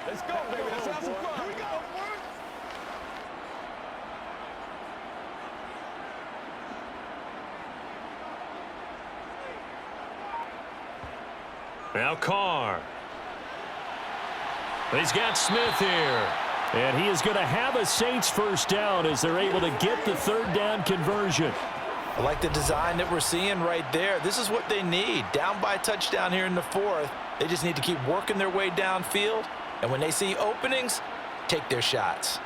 Let's go, baby. Let's have some fun. Here we go. Now Carr. He's got Smith here. And he is going to have a Saints 1st down as they're able to get the 3rd down conversion. I like the design that we're seeing right there. This is what they need. Down by a touchdown here in the 4th. They just need to keep working their way downfield. And when they see openings, take their shots.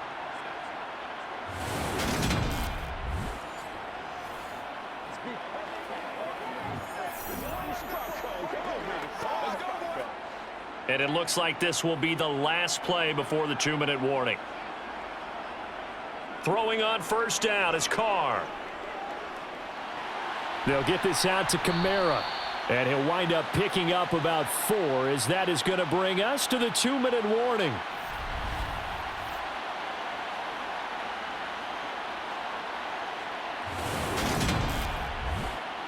And it looks like this will be the last play before the 2-minute warning. Throwing on 1st down is Carr. They'll get this out to Kamara. And he'll wind up picking up about 4, as that is going to bring us to the 2-minute warning.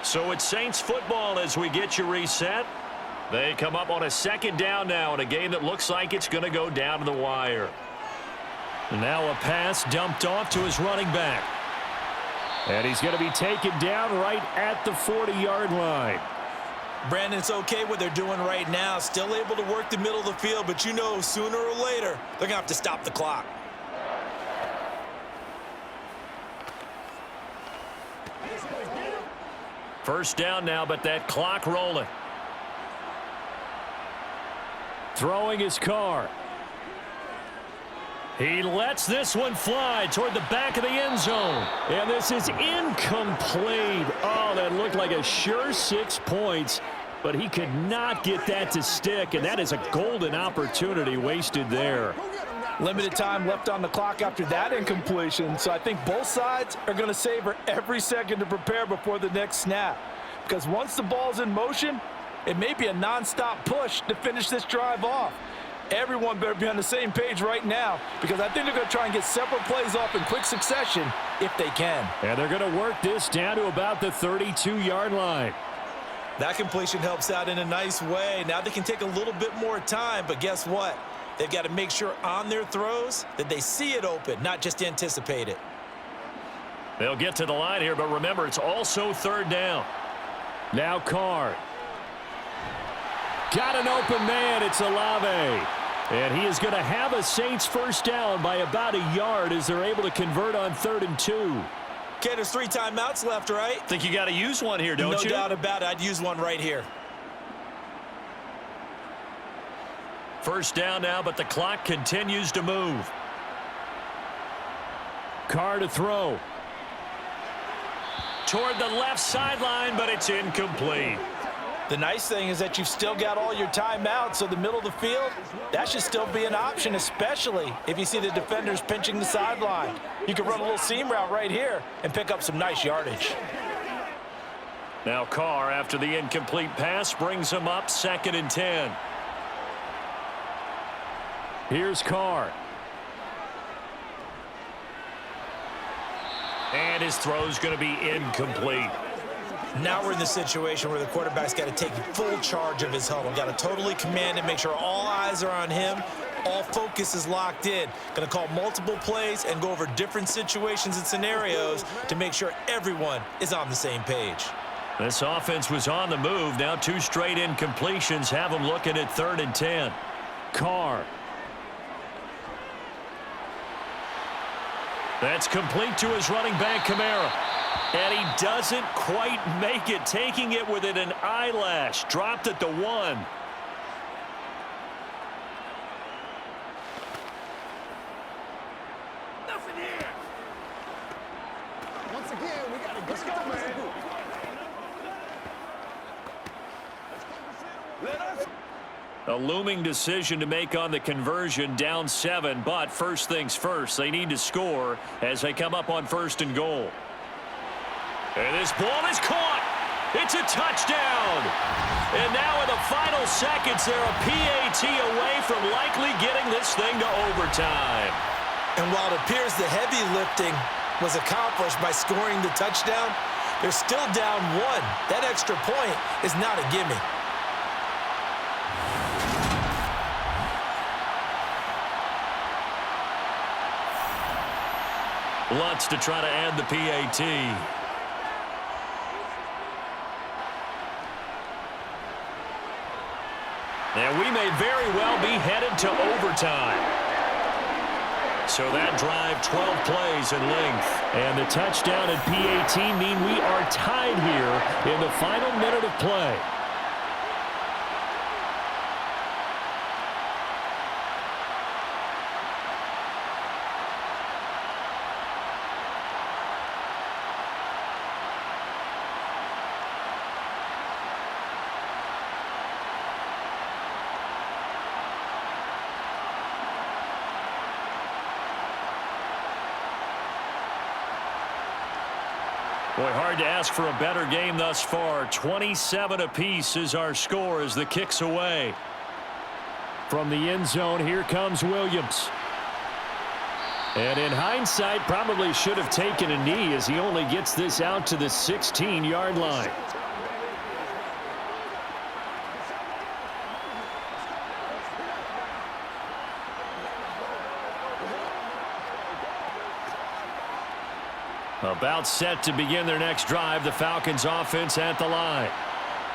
So it's Saints football as we get you reset. They come up on a 2nd down now in a game that looks like it's going to go down to the wire. Now a pass dumped off to his running back. And he's going to be taken down right at the 40-yard line. Brandon, it's okay what they're doing right now. Still able to work the middle of the field, but you know sooner or later they're going to have to stop the clock. First down now, but that clock rolling. Throwing his Carr. He lets this one fly toward the back of the end zone. And this is incomplete. Oh, that looked like a sure 6 points. but he could not get that to stick, and that is a golden opportunity wasted there. Limited time left on the clock after that incompletion, so I think both sides are going to savor every second to prepare before the next snap. Because once the ball's in motion, it may be a nonstop push to finish this drive off. Everyone better be on the same page right now, because I think they're going to try and get several plays off in quick succession if they can. And they're going to work this down to about the 32-yard line. That completion helps out in a nice way. Now they can take a little bit more time, but guess what? They've got to make sure on their throws that they see it open, not just anticipate it. They'll get to the line here, but remember, it's also third down. Now Carr. Got an open man. It's Olave. And he is going to have a Saints first down by about a yard as they're able to convert on 3rd and 2. Okay, there's 3 timeouts left, right? Think you got to use one here, don't you? No doubt about it. I'd use one right here. First down now, but the clock continues to move. Carr to throw. Toward the left sideline, but it's incomplete. The nice thing is that you've still got all your timeouts, so the middle of the field, that should still be an option, especially if you see the defenders pinching the sideline. You can run a little seam route right here and pick up some nice yardage. Now Carr, after the incomplete pass, brings him up 2nd and 10. Here's Carr. And his throw's going to be incomplete. Now we're in the situation where the quarterback's got to take full charge of his huddle. Got to totally command it, make sure all eyes are on him. All focus is locked in. Going to call multiple plays and go over different situations and scenarios to make sure everyone is on the same page. This offense was on the move. Now 2 straight incompletions have them looking at 3rd and 10. Carr. That's complete to his running back, Kamara. And he doesn't quite make it, taking it within an eyelash. Dropped at the 1. Nothing here. Once again, we got to get it, man. Let us. A looming decision to make on the conversion, down 7. But first things first, they need to score as they come up on 1st and goal. And this ball is caught. It's a touchdown. And now in the final seconds, they're a PAT away from likely getting this thing to overtime. And while it appears the heavy lifting was accomplished by scoring the touchdown, they're still down 1. That extra point is not a gimme. Lutz to try to add the PAT. And we may very well be headed to overtime. So that drive, 12 plays in length. And the touchdown and PAT mean we are tied here in the final minute of play. Boy, hard to ask for a better game thus far. 27 apiece is our score as the kick's away. From the end zone, here comes Williams. And in hindsight, probably should have taken a knee as he only gets this out to the 16-yard line. About set to begin their next drive, the Falcons offense at the line.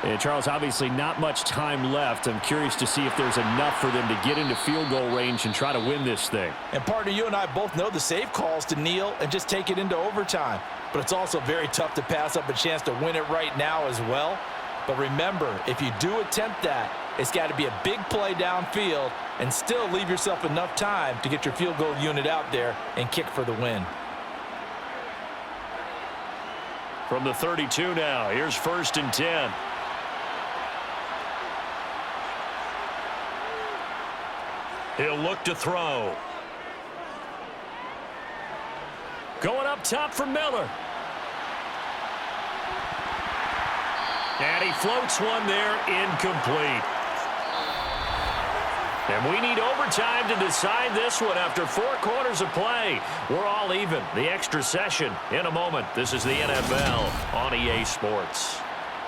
And Charles, obviously not much time left. I'm curious to see if there's enough for them to get into field goal range and try to win this thing. And partner, you and I both know the safe calls to kneel and just take it into overtime. But it's also very tough to pass up a chance to win it right now as well. But remember, if you do attempt that, it's got to be a big play downfield and still leave yourself enough time to get your field goal unit out there and kick for the win. From the 32 now, here's 1st and 10. He'll look to throw. Going up top for Miller. And he floats one there, incomplete. And we need overtime to decide this one after 4 quarters of play. We're all even. The extra session in a moment. This is the NFL on EA Sports.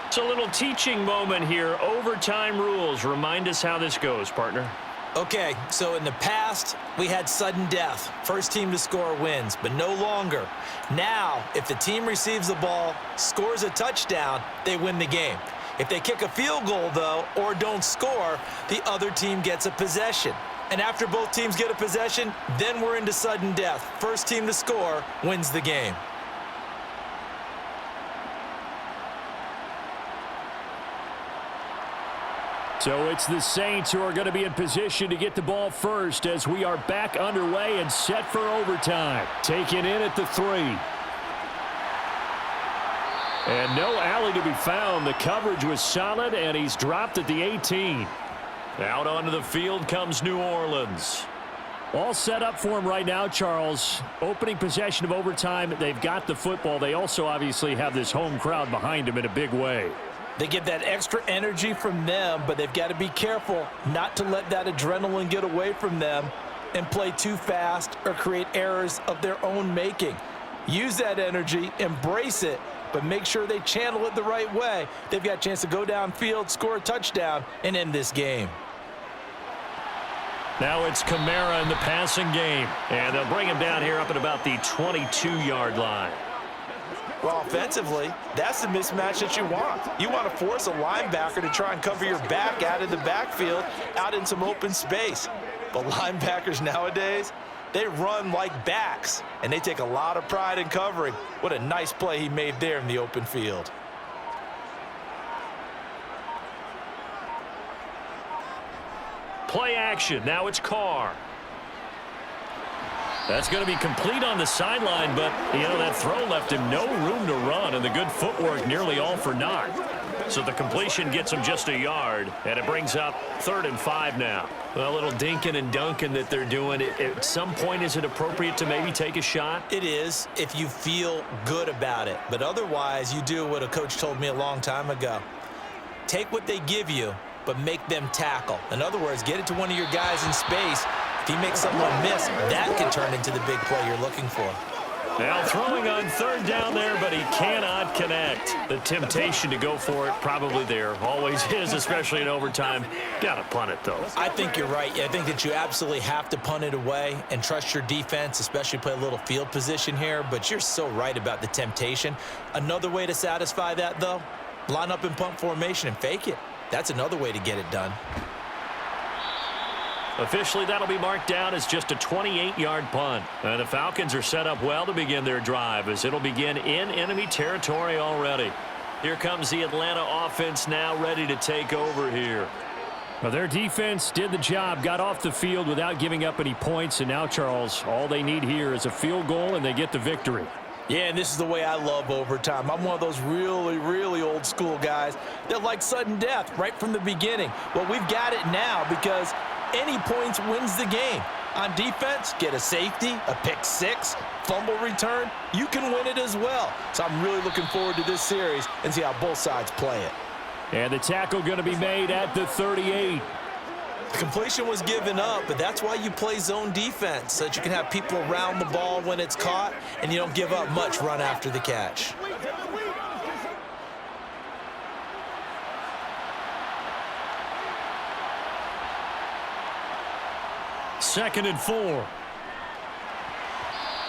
It's a little teaching moment here. Overtime rules. Remind us how this goes, partner. Okay, so in the past, we had sudden death. First team to score wins, but no longer. Now, if the team receives the ball, scores a touchdown, they win the game. If they kick a field goal, though, or don't score, the other team gets a possession. And after both teams get a possession, then we're into sudden death. First team to score wins the game. So it's the Saints who are going to be in position to get the ball first as we are back underway and set for overtime. Taken in at the 3. And no alley to be found. The coverage was solid, and he's dropped at the 18. Out onto the field comes New Orleans. All set up for him right now, Charles. Opening possession of overtime. They've got the football. They also obviously have this home crowd behind them in a big way. They get that extra energy from them, but they've got to be careful not to let that adrenaline get away from them and play too fast or create errors of their own making. Use that energy, embrace it, but make sure they channel it the right way. They've got a chance to go downfield, score a touchdown, and end this game. Now it's Kamara in the passing game, and they'll bring him down here up at about the 22-yard line. Well, offensively, that's the mismatch that you want. You want to force a linebacker to try and cover your back out of the backfield, out in some open space. But linebackers nowadays, they run like backs, and they take a lot of pride in covering. What a nice play he made there in the open field. Play action. Now it's Carr. That's going to be complete on the sideline, but, you know, that throw left him no room to run, and the good footwork nearly all for naught. So the completion gets him just a yard, and it brings up 3rd and 5 now. A little dinking and dunking that they're doing. At some point, is it appropriate to maybe take a shot? It is if you feel good about it. But otherwise, you do what a coach told me a long time ago. Take what they give you, but make them tackle. In other words, get it to one of your guys in space. If he makes someone miss, that can turn into the big play you're looking for. Now throwing on 3rd down there, but he cannot connect. The temptation to go for it probably there. Always is, especially in overtime. Got to punt it, though. I think you're right. I think that you absolutely have to punt it away and trust your defense, especially play a little field position here. But you're so right about the temptation. Another way to satisfy that, though, line up in punt formation and fake it. That's another way to get it done. Officially, that'll be marked down as just a 28-yard punt. And the Falcons are set up well to begin their drive as it'll begin in enemy territory already. Here comes the Atlanta offense now ready to take over here. Well, their defense did the job, got off the field without giving up any points. And now, Charles, all they need here is a field goal, and they get the victory. Yeah, and this is the way I love overtime. I'm one of those really, really old school guys that like sudden death right from the beginning. Well, we've got it now because any points wins the game. On defense, get a safety, a pick six, fumble return. You can win it as well. So I'm really looking forward to this series and see how both sides play it. And the tackle going to be made at the 38. The completion was given up, but that's why you play zone defense, so that you can have people around the ball when it's caught, and you don't give up much run after the catch. Second and 4.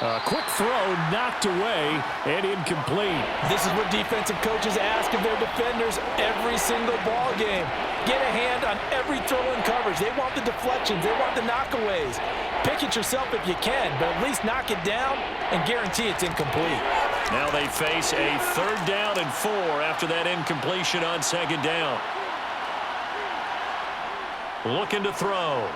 A quick throw knocked away and incomplete. This is what defensive coaches ask of their defenders every single ball game. Get a hand on every throw in coverage. They want the deflections. They want the knockaways. Pick it yourself if you can, but at least knock it down and guarantee it's incomplete. Now they face a 3rd down and 4 after that incompletion on 2nd down. Looking to throw.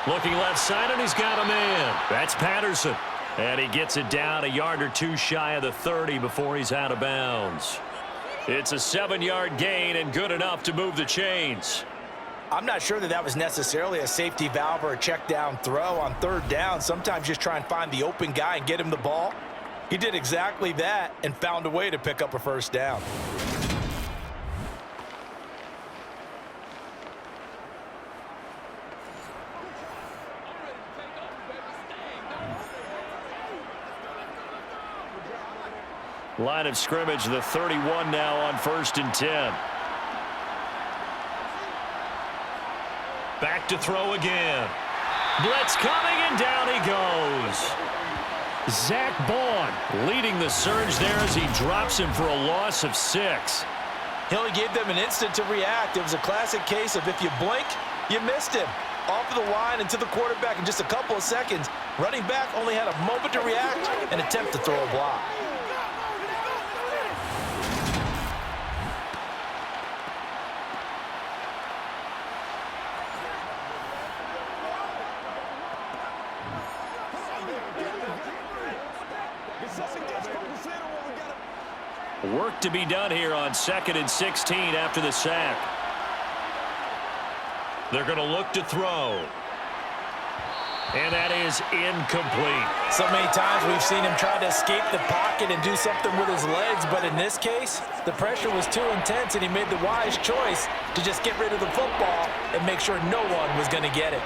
Looking left side, and he's got a man. That's Patterson. And he gets it down a yard or two shy of the 30 before he's out of bounds. It's a 7-yard gain and good enough to move the chains. I'm not sure that was necessarily a safety valve or a check down throw on third down. Sometimes just try and find the open guy and get him the ball. He did exactly that and found a way to pick up a first down. Line of scrimmage, the 31 now on 1st and 10. Back to throw again. Blitz coming, and down he goes. Zach Bond leading the surge there as he drops him for a loss of 6. He only gave them an instant to react. It was a classic case of if you blink, you missed him. Off of the line and to the quarterback in just a couple of seconds. Running back only had a moment to react and attempt to throw a block. Work to be done here on 2nd and 16 after the sack. They're going to look to throw. And that is incomplete. So many times we've seen him try to escape the pocket and do something with his legs, but in this case, the pressure was too intense and he made the wise choice to just get rid of the football and make sure no one was going to get it.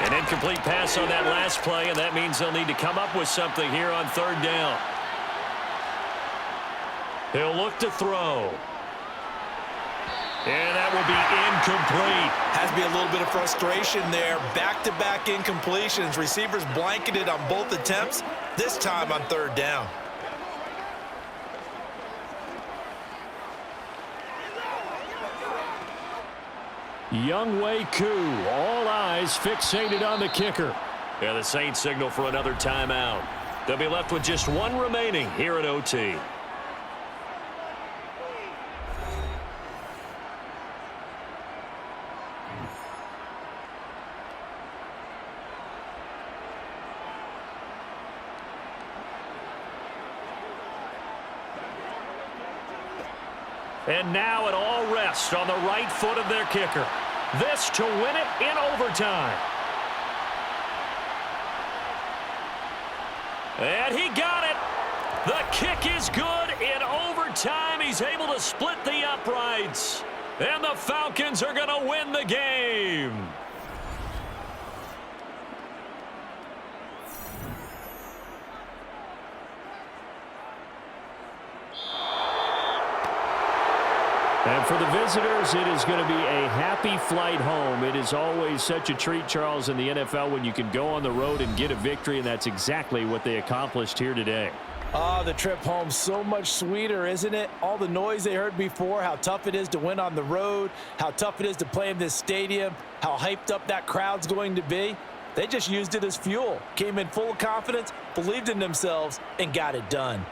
An incomplete pass on that last play, and that means they'll need to come up with something here on 3rd down. He'll look to throw. And that will be incomplete. Has to be a little bit of frustration there. Back-to-back incompletions. Receivers blanketed on both attempts, this time on 3rd down. Younghoe Koo, all eyes fixated on the kicker. Yeah, the Saints signal for another timeout. They'll be left with just one remaining here at OT. And now it all rests on the right foot of their kicker. This to win it in overtime. And he got it. The kick is good in overtime. He's able to split the uprights. And the Falcons are going to win the game. And for the visitors, it is going to be a happy flight home. It is always such a treat, Charles, in the NFL when you can go on the road and get a victory, and that's exactly what they accomplished here today. Oh, the trip home so much sweeter, isn't it? All the noise they heard before, how tough it is to win on the road, how tough it is to play in this stadium, how hyped up that crowd's going to be. They just used it as fuel, came in full of confidence, believed in themselves, and got it done.